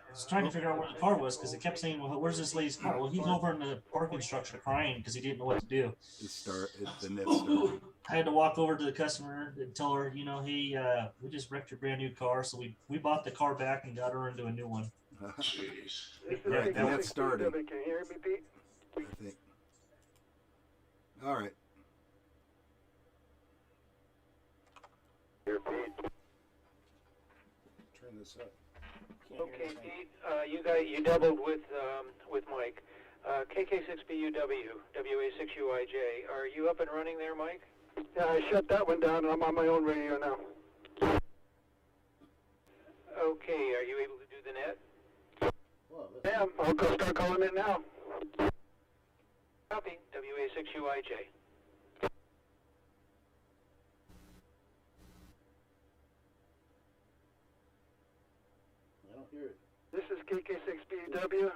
was trying to figure out where the car was because it kept saying, "Well, where's this lady's car?" Well, he's over in the parking structure crying because he didn't know what to do. The net started. I had to walk over to the customer and tell her, hey, we just wrecked your brand new car, so we bought the car back and got her into a new one. Jeez. Right, the net started. Can you hear me, Pete? I think. All right. Here, Pete. Turn this up. Okay, Pete, you doubled with Mike. KK6BUW, WA6UIJ. Are you up and running there, Mike? Yeah, I shut that one down, and I'm on my own radio now. Okay, are you able to do the net? Yeah, I'll go start calling in now. Copy, WA6UIJ. I don't hear it. This is KK6BW,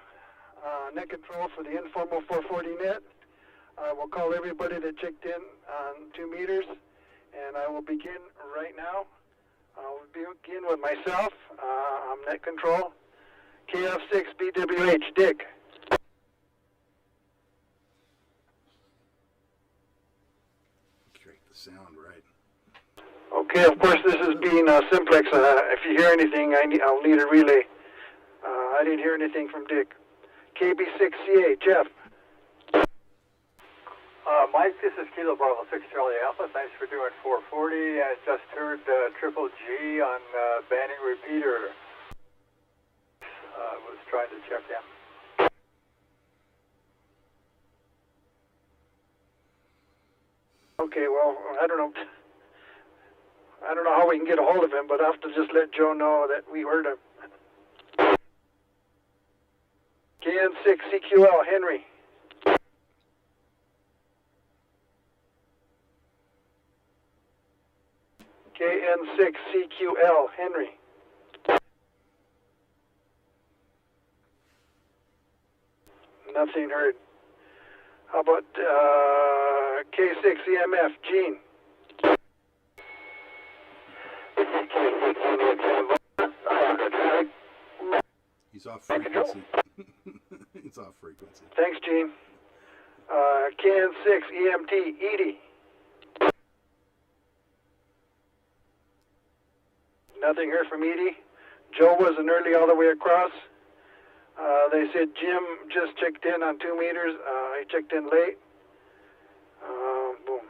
net control for the informal 440 net. I will call everybody that checked in on 2 meters, and I will begin right now. I'll begin with myself. I'm net control. KF6BWH, Dick. Create the sound right. Okay, of course this is being simplex. If you hear anything, I'll need a relay. I didn't hear anything from Dick. KB6CA, Jeff. Mike, this is Kilo Bravo 6 Charlie Alpha. Thanks for doing 440. I just heard Triple G on banning repeater. Was trying to check in. Okay, well, I don't know how we can get a hold of him, but I'll have to just let Joe know that we heard him. KN6CQL, Henry. KN6CQL, Henry. Nothing heard. How about K6EMF, Gene? He's off frequency. He's off frequency. Thanks, Gene. KN6EMT, Edie. Nothing heard from Edie. Joe wasn't early all the way across. They said Jim just checked in on 2 meters. He checked in late. Boom.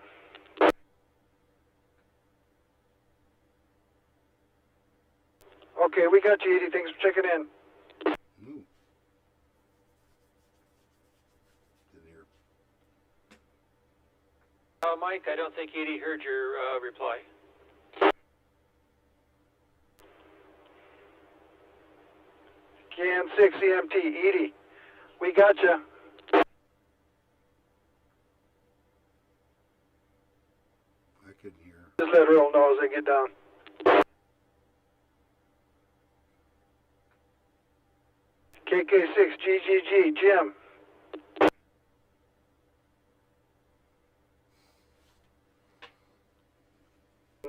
Okay, we got you, Edie. Thanks for checking in. Didn't hear. Mike, I don't think Edie heard your reply. KN6EMT, Edie. We got you. I couldn't hear. Just let Earl know as they get down. KK6GGG, Jim.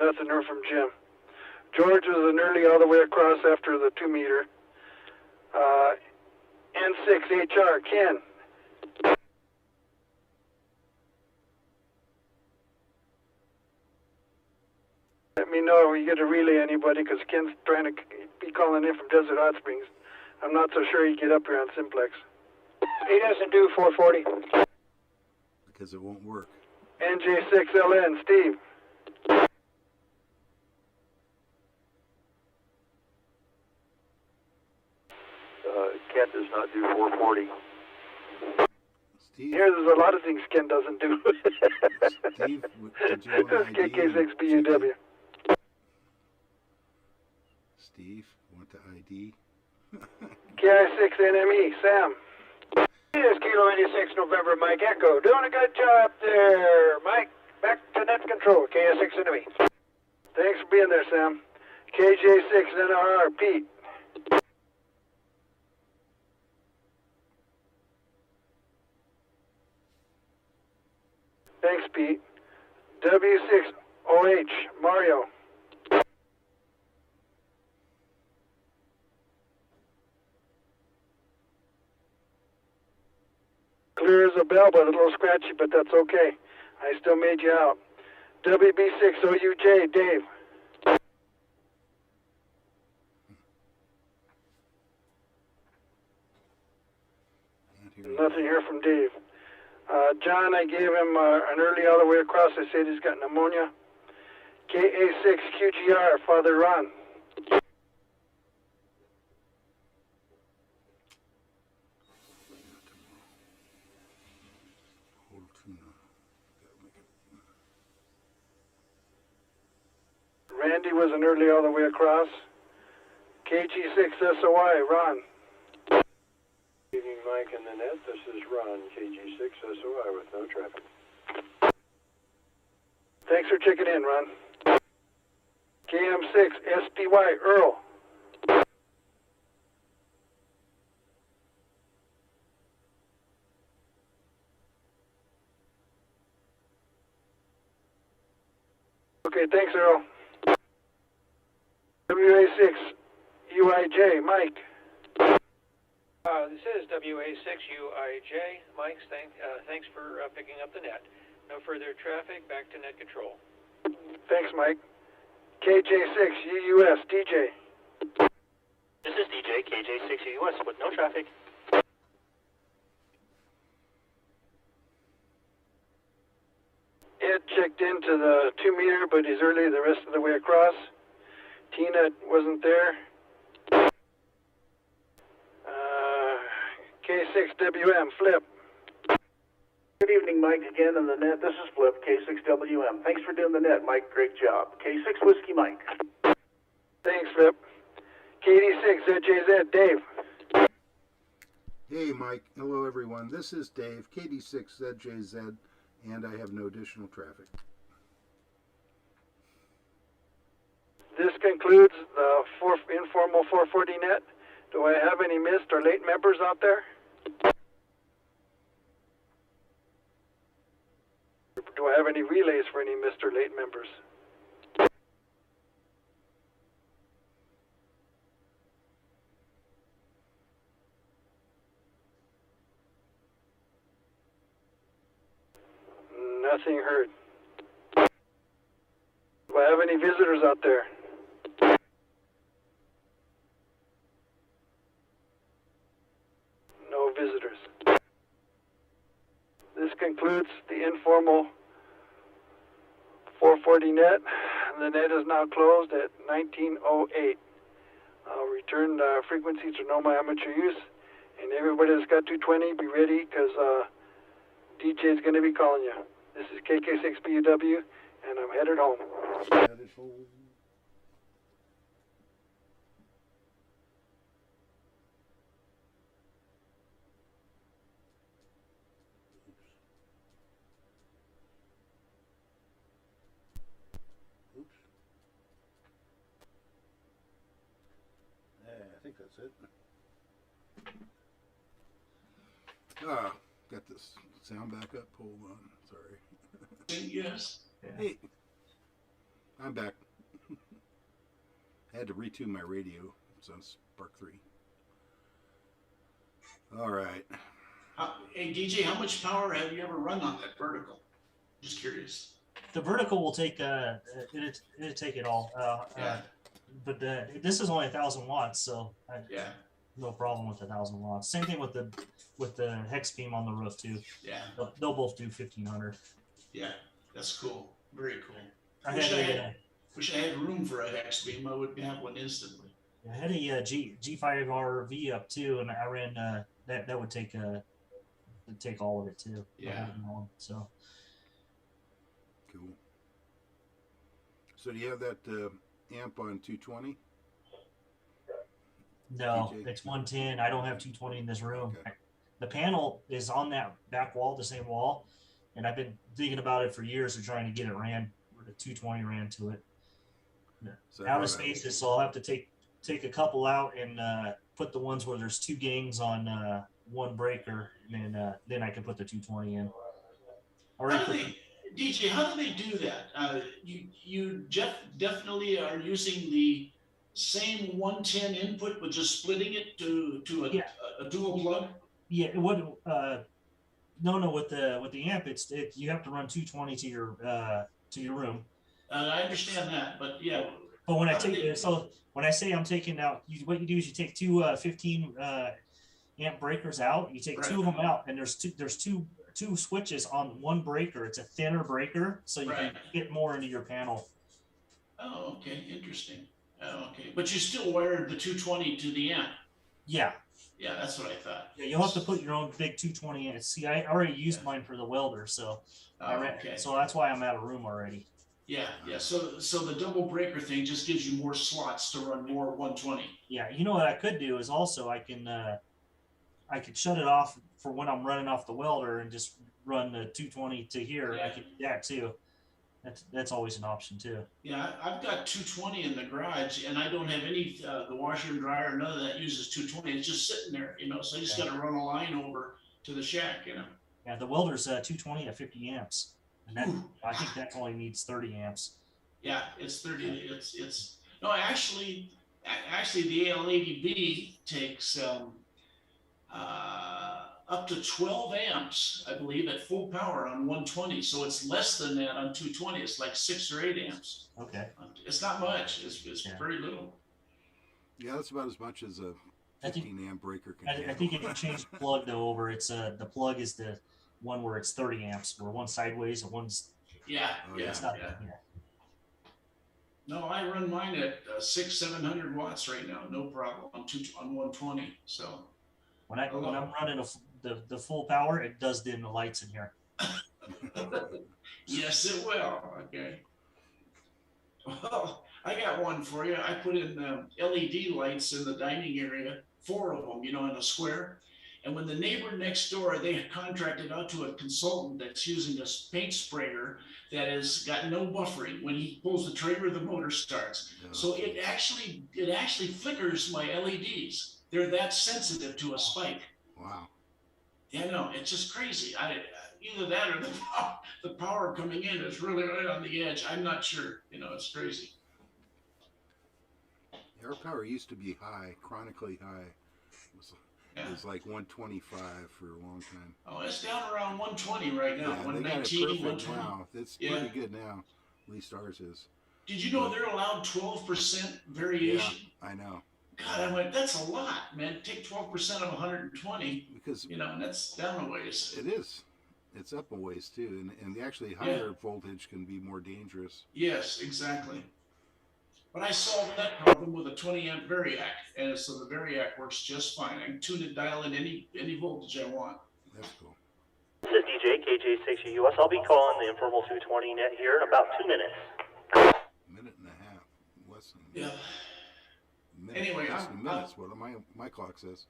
Nothing heard from Jim. George was an early all the way across after the 2 meter. N6HR, Ken. Let me know if you get a relay anybody, because Ken's trying to be calling in from Desert Hot Springs. I'm not so sure he'd get up here on Simplex. He doesn't do 440. Because it won't work. NJ6LN, Steve. Ken does not do 440. Steve? Here, there's a lot of things Ken doesn't do. Steve, did you want ID? KK6BUW. Steve, want the ID? KI6NME, Sam. This Kilo 86 November, Mike Echo. Doing a good job there, Mike. Back to net control, KI6NME. Thanks for being there, Sam. KJ6NRR, Pete. Thanks, Pete. W6 OH, Mario. Clear as a bell, but a little scratchy, but that's okay. I still made you out. WB6 OUJ, Dave. Nothing here from Dave. John, I gave him an early all the way across. I said he's got pneumonia. KA6 QGR, Father Ron. Randy was an early all the way across. KG6 SOI, Ron. Good evening, Mike and Nanette. This is Ron, KG6 SOI with no traffic. Thanks for checking in, Ron. KM6 SPY, Earl. Okay, thanks, Earl. WA6 UIJ, Mike. This is WA6UIJ. Mike, thanks for picking up the net. No further traffic, back to net control. Thanks, Mike. KJ6 UUS, DJ. This is DJ, KJ6 UUS with no traffic. Ed checked into the 2 meter, but he's early the rest of the way across. Tina wasn't there. K6WM, Flip. Good evening, Mike, again on the net. This is Flip, K6WM. Thanks for doing the net, Mike. Great job. K6 Whiskey, Mike. Thanks, Flip. KD6 ZJZ, Dave. Hey, Mike. Hello, everyone. This is Dave, KD6 ZJZ, and I have no additional traffic. This concludes the informal 440 net. Do I have any missed or late members out there? Do I have any relays for any missed or late members? Nothing heard. Do I have any visitors out there? No visitors. This concludes the informal 440 net. The net is now closed at 19:08. I'll return frequency to normal amateur use. And everybody that's got 220, be ready because DJ is going to be calling you. This is KK6BUW, and I'm headed home. Headed home. I think that's it. Got this sound back up. Hold on. Sorry. Yes. Hey, I'm back. I had to retune my radio. It's on SPARC 3. All right. Hey, DJ, how much power have you ever run on that vertical? Just curious. The vertical will take it'll take it all. Yeah. But this is only 1,000 watts, so Yeah. no problem with 1,000 watts. Same thing with the hex beam on the roof too. Yeah. They'll both do 1,500. Yeah. That's cool. Very cool. I Wish I had room for a hex beam. I would have one instantly. I had a G5RV up too, and I ran that would take all of it too. Yeah. So Cool. So do you have that amp on 220? no, DJ? it's 110. I don't have 220 in this room. Okay. The panel is on that back wall, the same wall, and I've been thinking about it for years of trying to get it ran. The 220 ran to it. Out of spaces, so I'll have to take a couple out and put the ones where there's two gangs on one breaker, and then I can put the 220 in. DJ, how do they do that? You definitely are using the same 110 input, but just splitting it to a dual plug. Yeah, no, with the amp, you have to run 220 to your room. I understand that, but yeah. But when when I say I'm taking out, what you do is you take two 15 amp breakers out. You take two of them out, and there's two switches on one breaker. It's a thinner breaker, so you can get more into your panel. Oh, okay, interesting. Oh, okay, but you still wired the 220 to the amp. Yeah. Yeah, that's what I thought. Yeah, you'll have to put your own big 220 in. See, I already used mine for the welder, so so that's why I'm out of room already. Yeah. So the double breaker thing just gives you more slots to run more 120. Yeah, you know what I could do is also I could shut it off for when I'm running off the welder and just run the 220 to here. I could do that too. That's always an option too. Yeah, I've got 220 in the garage, and I don't have any the washer and dryer. None of that uses 220. It's just sitting there, So I just got to run a line over to the shack, Yeah, the welder's 220 at 50 amps, and I think that only needs 30 amps. Yeah, it's 30. It's no, actually the AL80B takes up to 12 amps, I believe, at full power on 120. So it's less than that on 220. It's like 6 or 8 amps. Okay. It's not much. It's very little. Yeah, that's about as much as a 15 amp breaker can. I think if you change the plug though over, it's the plug is the one where it's 30 amps, where one's sideways and one's it's not. No, I run mine at 600-700 watts right now, no problem on 120. So when I'm running the full power, it does dim the lights in here. Yes, it will. Okay. Well, I got one for you. I put in LED lights in the dining area, 4 of them, in a square. And when the neighbor next door, they contracted out to a consultant that's using a paint sprayer that has got no buffering. When he pulls the trigger, the motor starts. So it actually flickers my LEDs. They're that sensitive to a spike. Wow. Yeah, no, it's just crazy. Either that or the power coming in is really right on the edge. I'm not sure. It's crazy. Our power used to be high, chronically high. It was like 125 for a long time. Oh, it's down around 120 right now. Yeah, 119, 120. Now. It's pretty good now. At least ours is. Did you know they're allowed 12% variation? Yeah, I know. God, I went, that's a lot, man. Take 12% of 120, because and that's down a ways. It is. It's up a ways too, and actually higher voltage can be more dangerous. Yes, exactly. But I solved that problem with a 20 amp variac, and so the variac works just fine. I can tune it, dial in any voltage I want. That's cool. This is DJ KJ6US. I'll be calling the informal 220 net here in about 2 minutes. Minute and a half. Less than Anyway, minutes. What my clock says.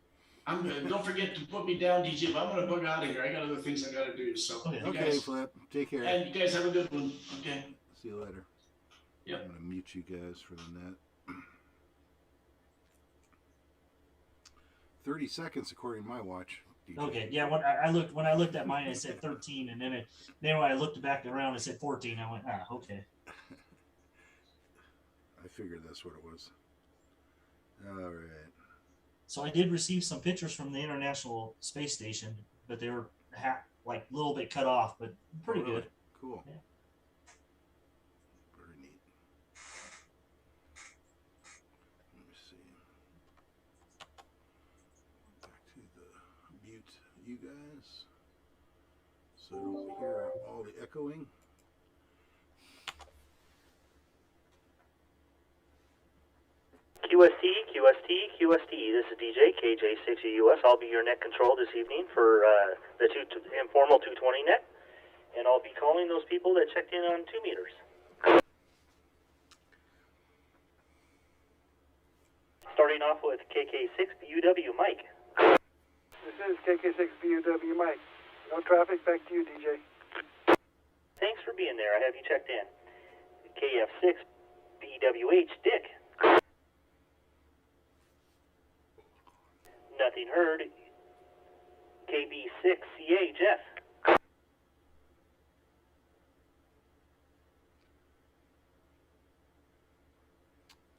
I'm good. Don't forget to put me down, DJ. But I'm gonna bug out of here. I got other things I gotta do. So okay, Flip. Take care. And you guys have a good one. Okay. See you later. Yep. I'm gonna mute you guys for the net. 30 seconds according to my watch. DJ. Okay, yeah. When I looked at mine, it said 13, and then when I looked back around, it said 14. I went, okay. I figured that's what it was. All right. So I did receive some pictures from the International Space Station, but they were a little bit cut off, but pretty good. Cool. Yeah. Very neat. Let me see. Back to the mute you guys, so I don't hear all the echoing. QST, this is DJ KJ6US. I'll be your net control this evening for the informal 220 net, and I'll be calling those people that checked in on 2 meters. Starting off with KK6BUW Mike. This is KK6BUW Mike. No traffic, back to you, DJ. Thanks for being there. I have you checked in. KF6BWH Dick. Nothing heard. KB6CA Jeff.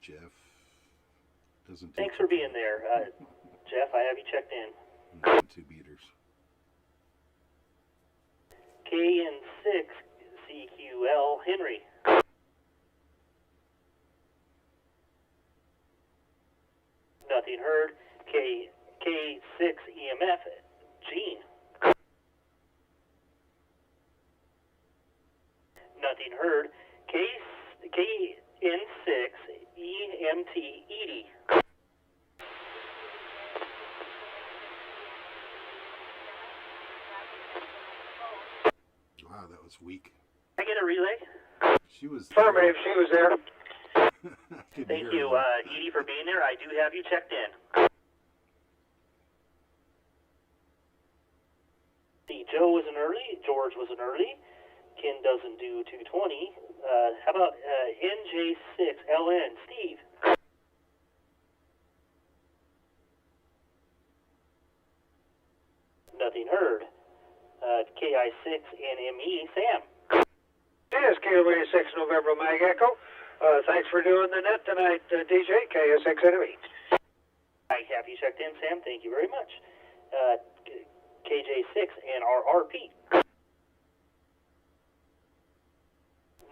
Jeff. Doesn't. Thanks for being there, Jeff. I have you checked in. No, 2 beaters. KN6 CQL Henry. Nothing heard. K6 EMF Gene. Nothing heard. KN6 EMT Edie. Wow, that was weak. I get a relay? She was. Affirmative, she was there. Thank you, Edie, for being there. I do have you checked in. See, Joe was an early. George was an early. Ken doesn't do 220. How about NJ6LN? Steve. Nothing heard. KI6NME Sam. Yes, KLA 6 November Mag Echo. Thanks for doing the net tonight, DJ, KS6 Enemy. I have you checked in, Sam. Thank you very much. KJ6 and RRP.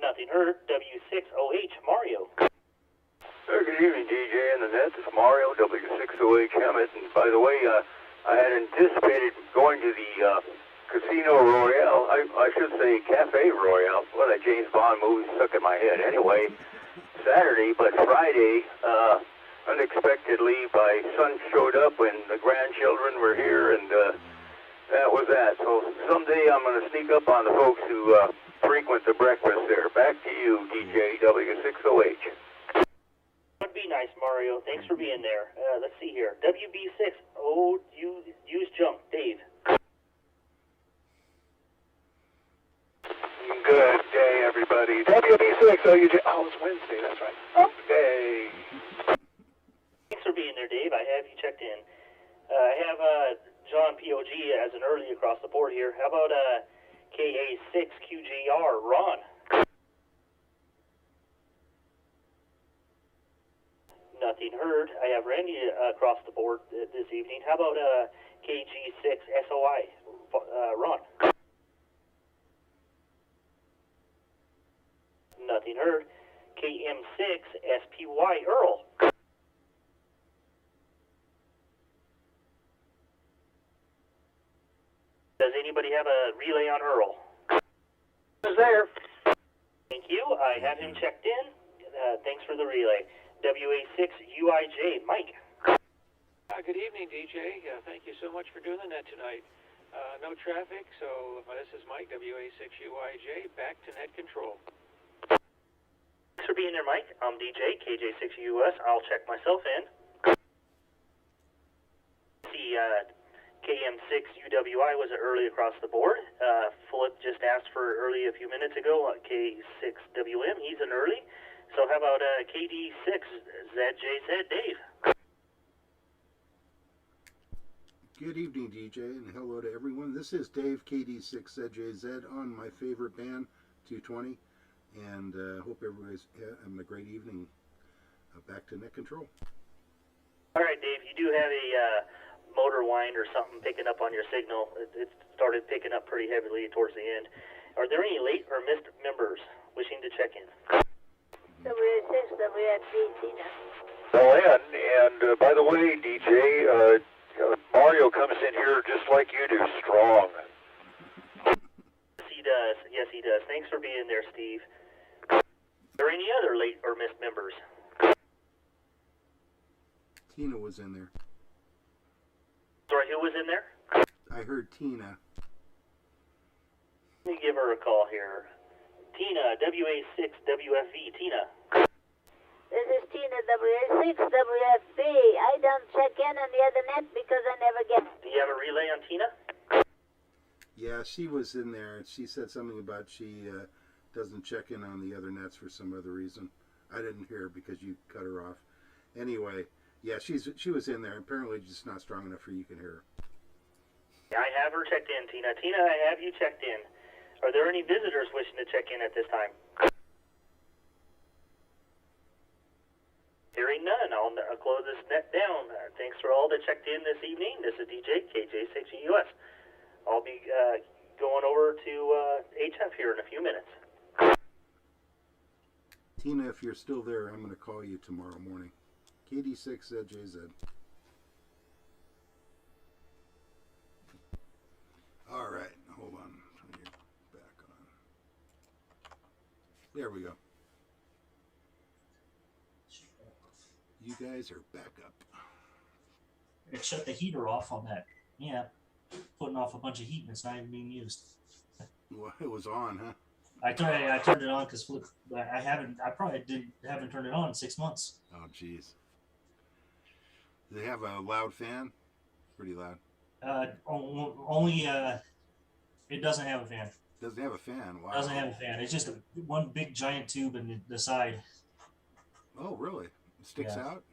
Nothing heard. W6OH Mario. Good evening, DJ and the net. This is Mario, W6OH Hammett. And by the way, I had anticipated going to the Casino Royale. I should say Cafe Royale. Well, that James Bond movie stuck in my head. Anyway, Saturday, but Friday, unexpectedly, my son showed up when the grandchildren were here, and that was that. So someday I'm going to sneak up on the folks who frequent the breakfast there. Back to you, DJ W6OH. Would be nice, Mario. Thanks for being there. Let's see here. WB6. Oh, use junk. Dave. Good day, everybody. WB6 OUJ. Oh, it's Wednesday. That's right. Upday. Thanks for being there, Dave. I have you checked in. I have John POG as an early across the board here. How about KA6QJR Ron? Nothing heard. I have Randy across the board this evening. How about KG6SOI Ron? Nothing heard. KM6SPY Earl. Does anybody have a relay on Earl? Is there. Thank you. I have him checked in. Thanks for the relay. WA6UIJ Mike. Good evening, DJ. Thank you so much for doing the net tonight. No traffic, so this is Mike, WA6UIJ, back to net control. Thanks for being there, Mike. I'm DJ, KJ6US. I'll check myself in. See, KM6UWI was early across the board. Philip just asked for early a few minutes ago. K6WM, he's an early. So how about KD6ZJZ Dave? Good evening, DJ, and hello to everyone. This is Dave, KD6ZJZ, on my favorite band, 220, and hope everybody's having a great evening. Back to net control. All right, Dave, you do have a motor whine or something picking up on your signal. It started picking up pretty heavily towards the end. Are there any late or missed members wishing to check in? WA6, WFB, Tina. Well, and by the way, DJ, Mario comes in here just like you do, strong. Yes, he does. Yes, he does. Thanks for being there, Steve. Are there any other late or missed members? Tina was in there. Sorry, who was in there? I heard Tina. Let me give her a call here. Tina, WA6WFV, Tina. This is Tina, WA6WFB. I don't check in on the other net because I never get. Do you have a relay on Tina? Yeah, she was in there. She said something about she doesn't check in on the other nets for some other reason. I didn't hear because you cut her off. Anyway, yeah, she was in there. Apparently just not strong enough for you can hear her. I have her checked in, Tina. Tina, I have you checked in. Are there any visitors wishing to check in at this time? I'll close this net down. Thanks for all that checked in this evening. This is DJ KJ6US. I'll be going over to HF here in a few minutes. Tina, if you're still there, I'm going to call you tomorrow morning. KD6JZ. All right, hold on. Turn you back on. There we go. You guys are back up. It shut the heater off on that. Yeah, putting off a bunch of heat and it's not even being used. Well, it was on, huh? I turned it on because I probably haven't turned it on in 6 months. Oh, jeez. Do they have a loud fan? Pretty loud. Only it doesn't have a fan. Doesn't have a fan. Wow. Doesn't have a fan. It's just one big giant tube in the side. Oh, really? It sticks out?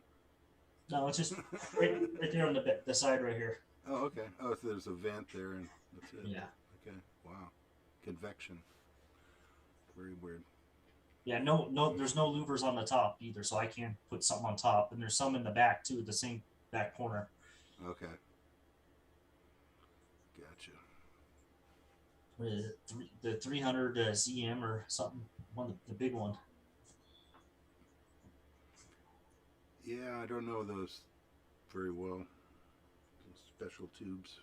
No, it's just right there on the side right here. Oh, okay. Oh, so there's a vent there, and that's it. Yeah. Okay. Wow. Convection. Very weird. Yeah. No. There's no louvers on the top either, so I can't put something on top. And there's some in the back too, the same back corner. Okay. Gotcha. What is it? The 300 CM or something. The big one. Yeah, I don't know those very well. Those special tubes.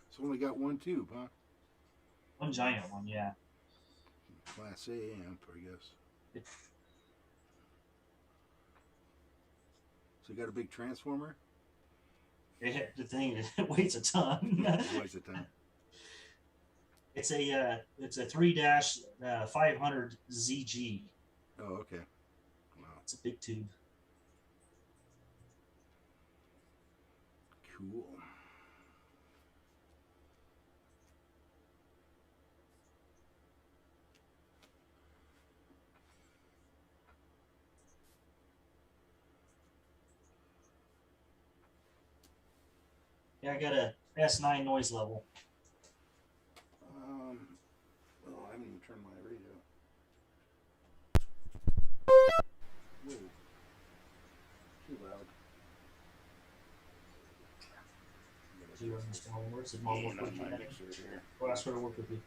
It's only got one tube, huh? One giant one, yeah. Class A amp, I guess. So you got a big transformer? The thing it weighs a ton. It weighs a ton. It's a 3-500 ZG. Oh, okay. Wow. It's a big tube. Cool. Yeah, I got a S9 noise level. Oh, I haven't even turned my radio. Whoa. Too loud. Do you understand all the words? Did Mom work with you? Well, ask her to work with you.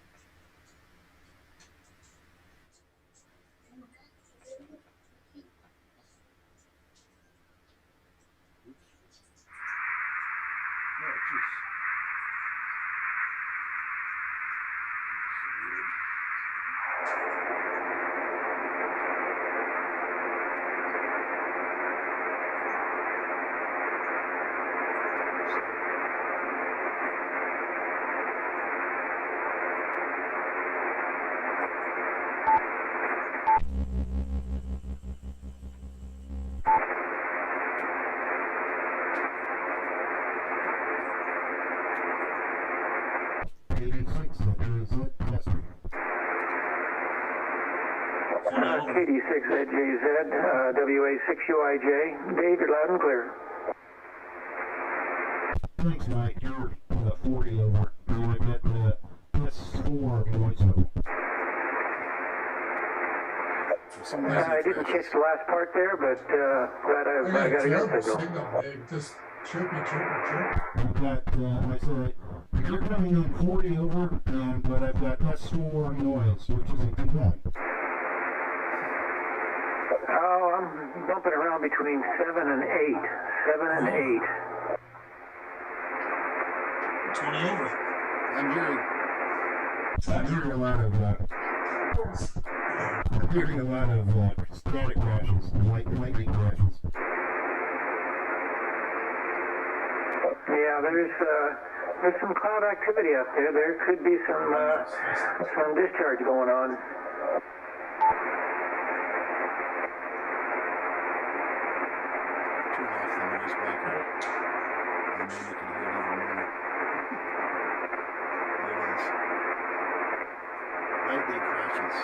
KD6JZ, WA6UIJ. Dave, you're loud and clear. Thanks, Mike. You're 40 over. You get the S4 voiceover. I didn't catch the last part there, but glad I got a good signal. Dave. Just chirpy, chirpy, chirp. I've got, I said, you're coming in 40 over, but I've got S4 noise, which is a good one. Oh, I'm bumping around between 7 and 8. 7 and 8. 20 over. I'm hearing a lot of static crashes, lightning crashes. Yeah, there's some cloud activity up there. There could be some discharge going on. Turn off the noise blocker, and then you can hear it even more. There it is. Lightning crashes.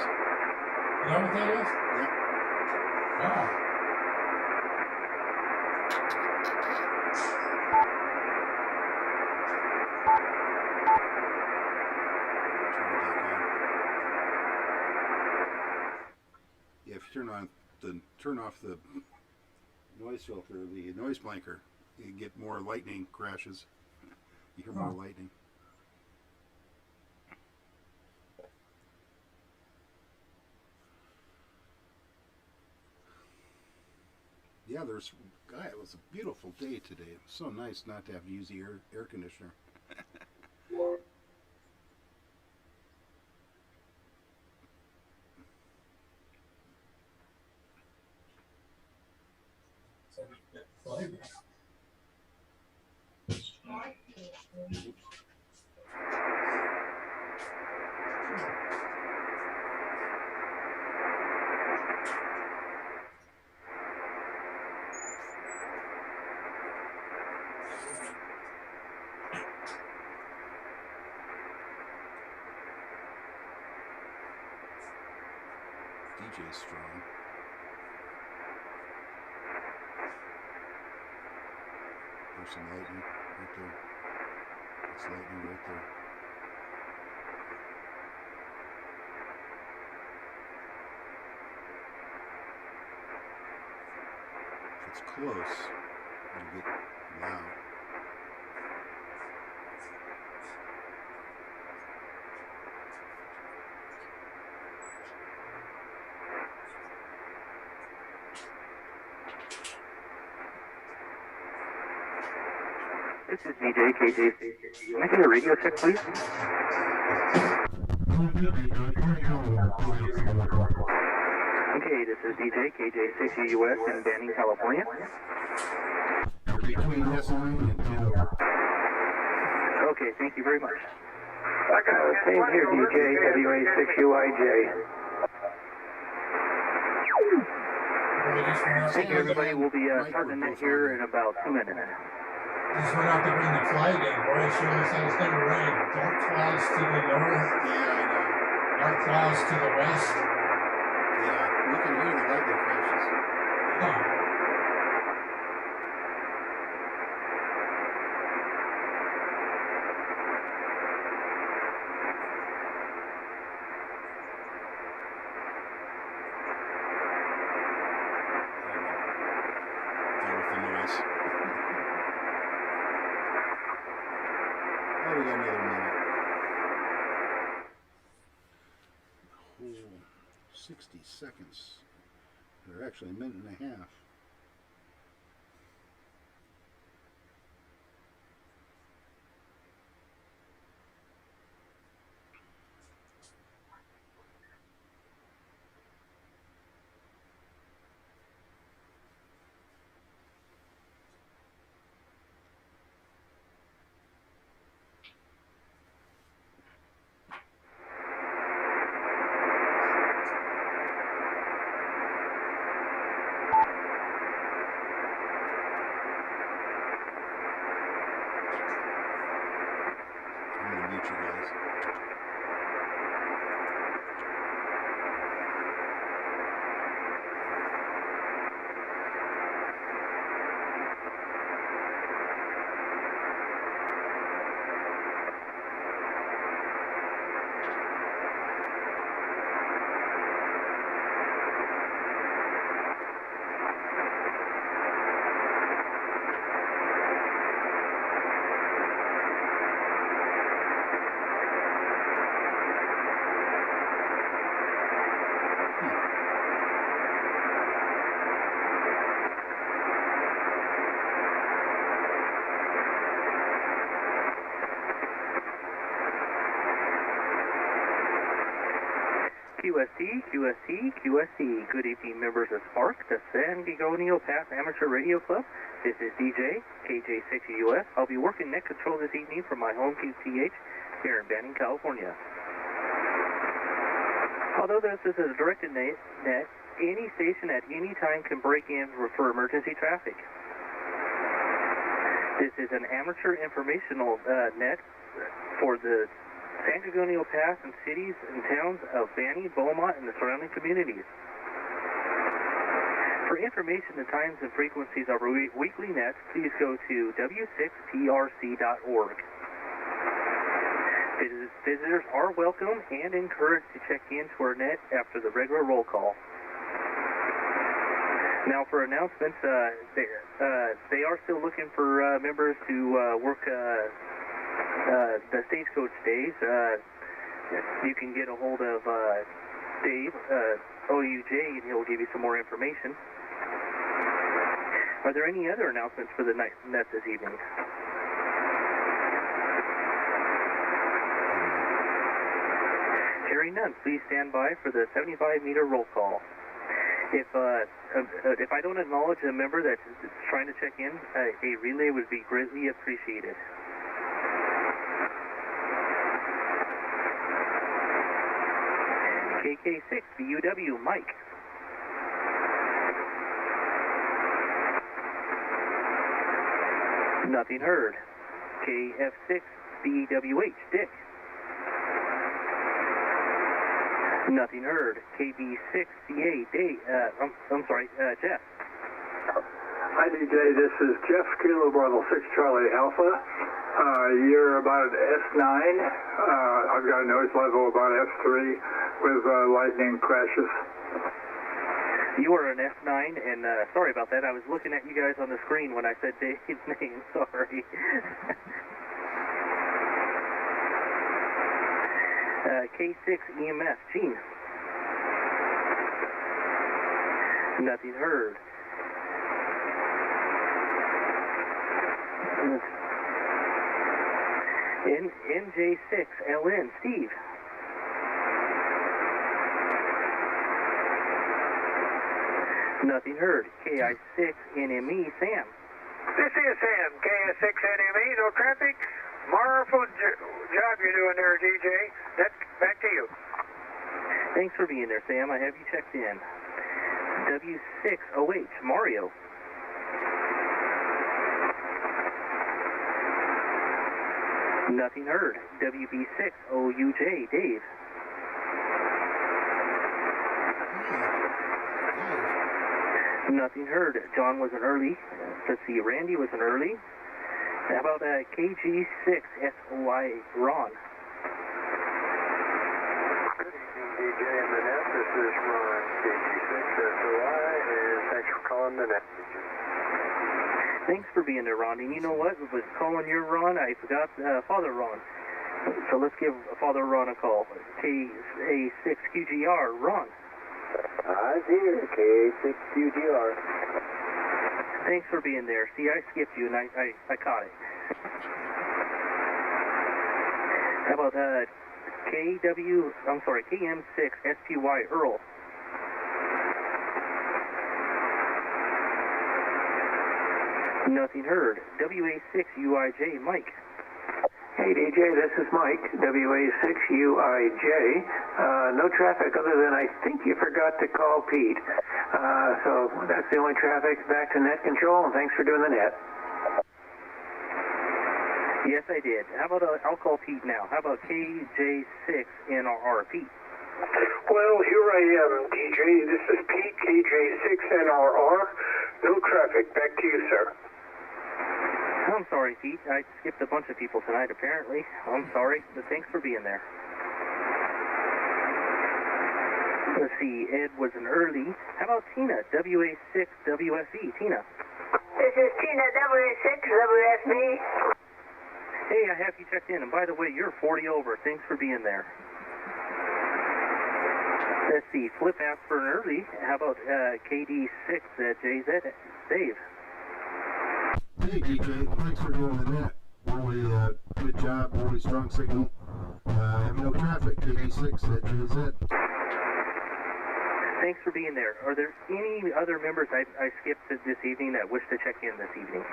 You know what that is? Yep. Wow. Turn it back on. turn off the noise filter, the noise blanker, you get more lightning crashes. You hear more lightning. Yeah, it was a beautiful day today. It was so nice not to have to use the air conditioner. DJ's strong. There's some lightning right there. It's lightning right there. If it's close, it'll get loud. This is DJ KJ. Can I get a radio check, please? Okay, this is DJ KJ6US in Banning, California. Between S9 and 10. Okay, thank you very much. Same here, DJ WA6UIJ. Thank you, everybody. We'll be starting it here in about 2 minutes. Just went out to bring the flag in. Boy, it sure looks like it's going to rain. Dark clouds to the north. Yeah, I know. Dark clouds to the west. Yeah, we can hear the lightning crashes. Yeah. Deal with the noise. Oh, we got another minute. Whole 60 seconds. They're actually a minute and a half. I'm gonna mute you guys. QSC. Good evening, members of SPARC, the San Gorgonio Pass Amateur Radio Club. This is DJ KJ6US. I'll be working net control this evening from my home QTH here in Banning, California. Although this is a directed net, any station at any time can break in for emergency traffic. This is an amateur informational net for the San Gorgonio Pass and cities and towns of Banning, Beaumont, and the surrounding communities. For information, the times and frequencies of our weekly nets, please go to w6prc.org. Visitors are welcome and encouraged to check into our net after the regular roll call. Now for announcements, they are still looking for members to work the Stagecoach Days. You can get a hold of Dave, OUJ, and he'll give you some more information. Are there any other announcements for the net this evening? Hearing none, please stand by for the 75-meter roll call. If I don't acknowledge a member that's trying to check in, a relay would be greatly appreciated. KK6, BUW, Mike. Nothing heard. KF6, BWH, Dick. Nothing heard. KB6CA, Dave, Jeff. Hi, DJ. This is Jeff, Kilo Bravo 6 Charlie Alpha. You're about S9. I've got a noise level about S3 with lightning crashes. You are an S9, and sorry about that. I was looking at you guys on the screen when I said Dave's name. Sorry. K6 EMS, Gene. Nothing heard. NJ6 LN, Steve. Nothing heard. KI6 NME, Sam. This is Sam, KI6 NME, no traffic. Marvelous job you're doing there, DJ. Back to you. Thanks for being there, Sam. I have you checked in. W6OH, Mario. Nothing heard. WB6OUJ, Dave. Nothing heard. John wasn't early. Let's see, Randy wasn't early. How about KG6SOI, Ron? Good evening, DJ and the net. This is Ron, KG6SOI, and thanks for calling the net. Thanks for being there, Ron. And you know what? With calling your Ron, I forgot Father Ron. So let's give Father Ron a call. KA6QGR, Ron. I'm here, KA6QGR. Thanks for being there. See, I skipped you, and I caught it. How about KM6SPY, Earl? Nothing heard. WA6UIJ, Mike. Hey DJ, this is Mike, WA6UIJ. No traffic other than I think you forgot to call Pete. So that's the only traffic. Back to net control, and thanks for doing the net. Yes, I did. How about I'll call Pete now. How about KJ6NRR, Pete? Well, here I am, DJ. This is Pete, KJ6NRR. No traffic. Back to you, sir. I'm sorry, Pete. I skipped a bunch of people tonight, apparently. I'm sorry, but thanks for being there. Let's see, Ed was an early. How about Tina, WA6WFE? Tina. This is Tina, WA6WFE. Hey, I have you checked in, and by the way, you're 40 over. Thanks for being there. Let's see, Flip asked for an early. How about KD6JZ? Dave. Hey DJ, thanks for doing the net. Really good job, really strong signal. No traffic, KD6JZ. Thanks for being there. Are there any other members I skipped this evening that wish to check in this evening?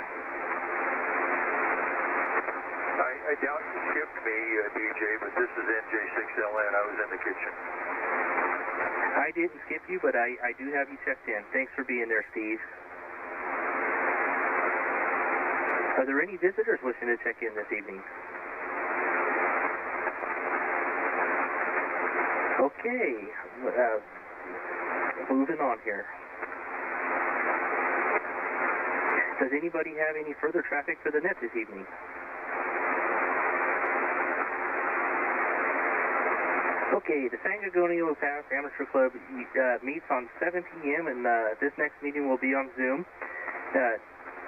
I doubt you skipped me, DJ, but this is NJ6LN. I was in the kitchen. I didn't skip you, but I do have you checked in. Thanks for being there, Steve. Are there any visitors wishing to check in this evening? Okay, moving on here. Does anybody have any further traffic for the net this evening? Okay, the San Gorgonio Pass Amateur Club meets on 7 p.m. and this next meeting will be on Zoom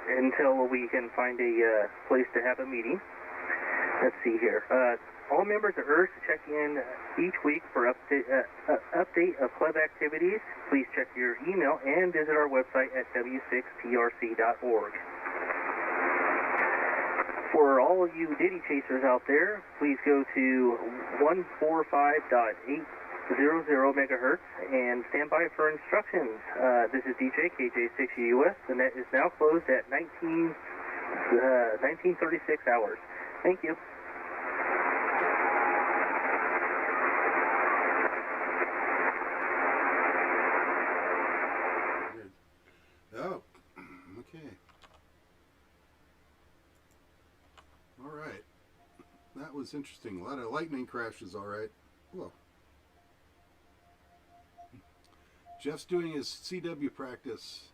until we can find a place to have a meeting. Let's see here. All members are urged to check in each week for update of club activities. Please check your email and visit our website at w6prc.org. For all of you Diddy chasers out there, please go to 145.800 megahertz and stand by for instructions. This is DJ KJ6US. The net is now closed at 1936 hours. Thank you. Oh, okay. All right. That was interesting. A lot of lightning crashes, all right. Whoa. Jeff's doing his CW practice.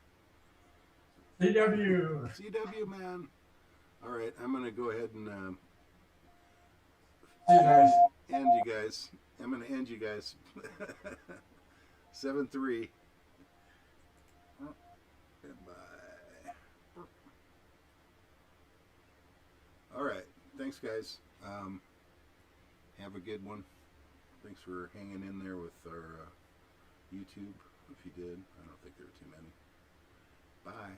CW. CW, man. All right, I'm going to go ahead and end you guys. I'm going to end you guys. 7-3. Goodbye. All right. Thanks, guys. Have a good one. Thanks for hanging in there with our YouTube. If you did, I don't think there were too many. Bye.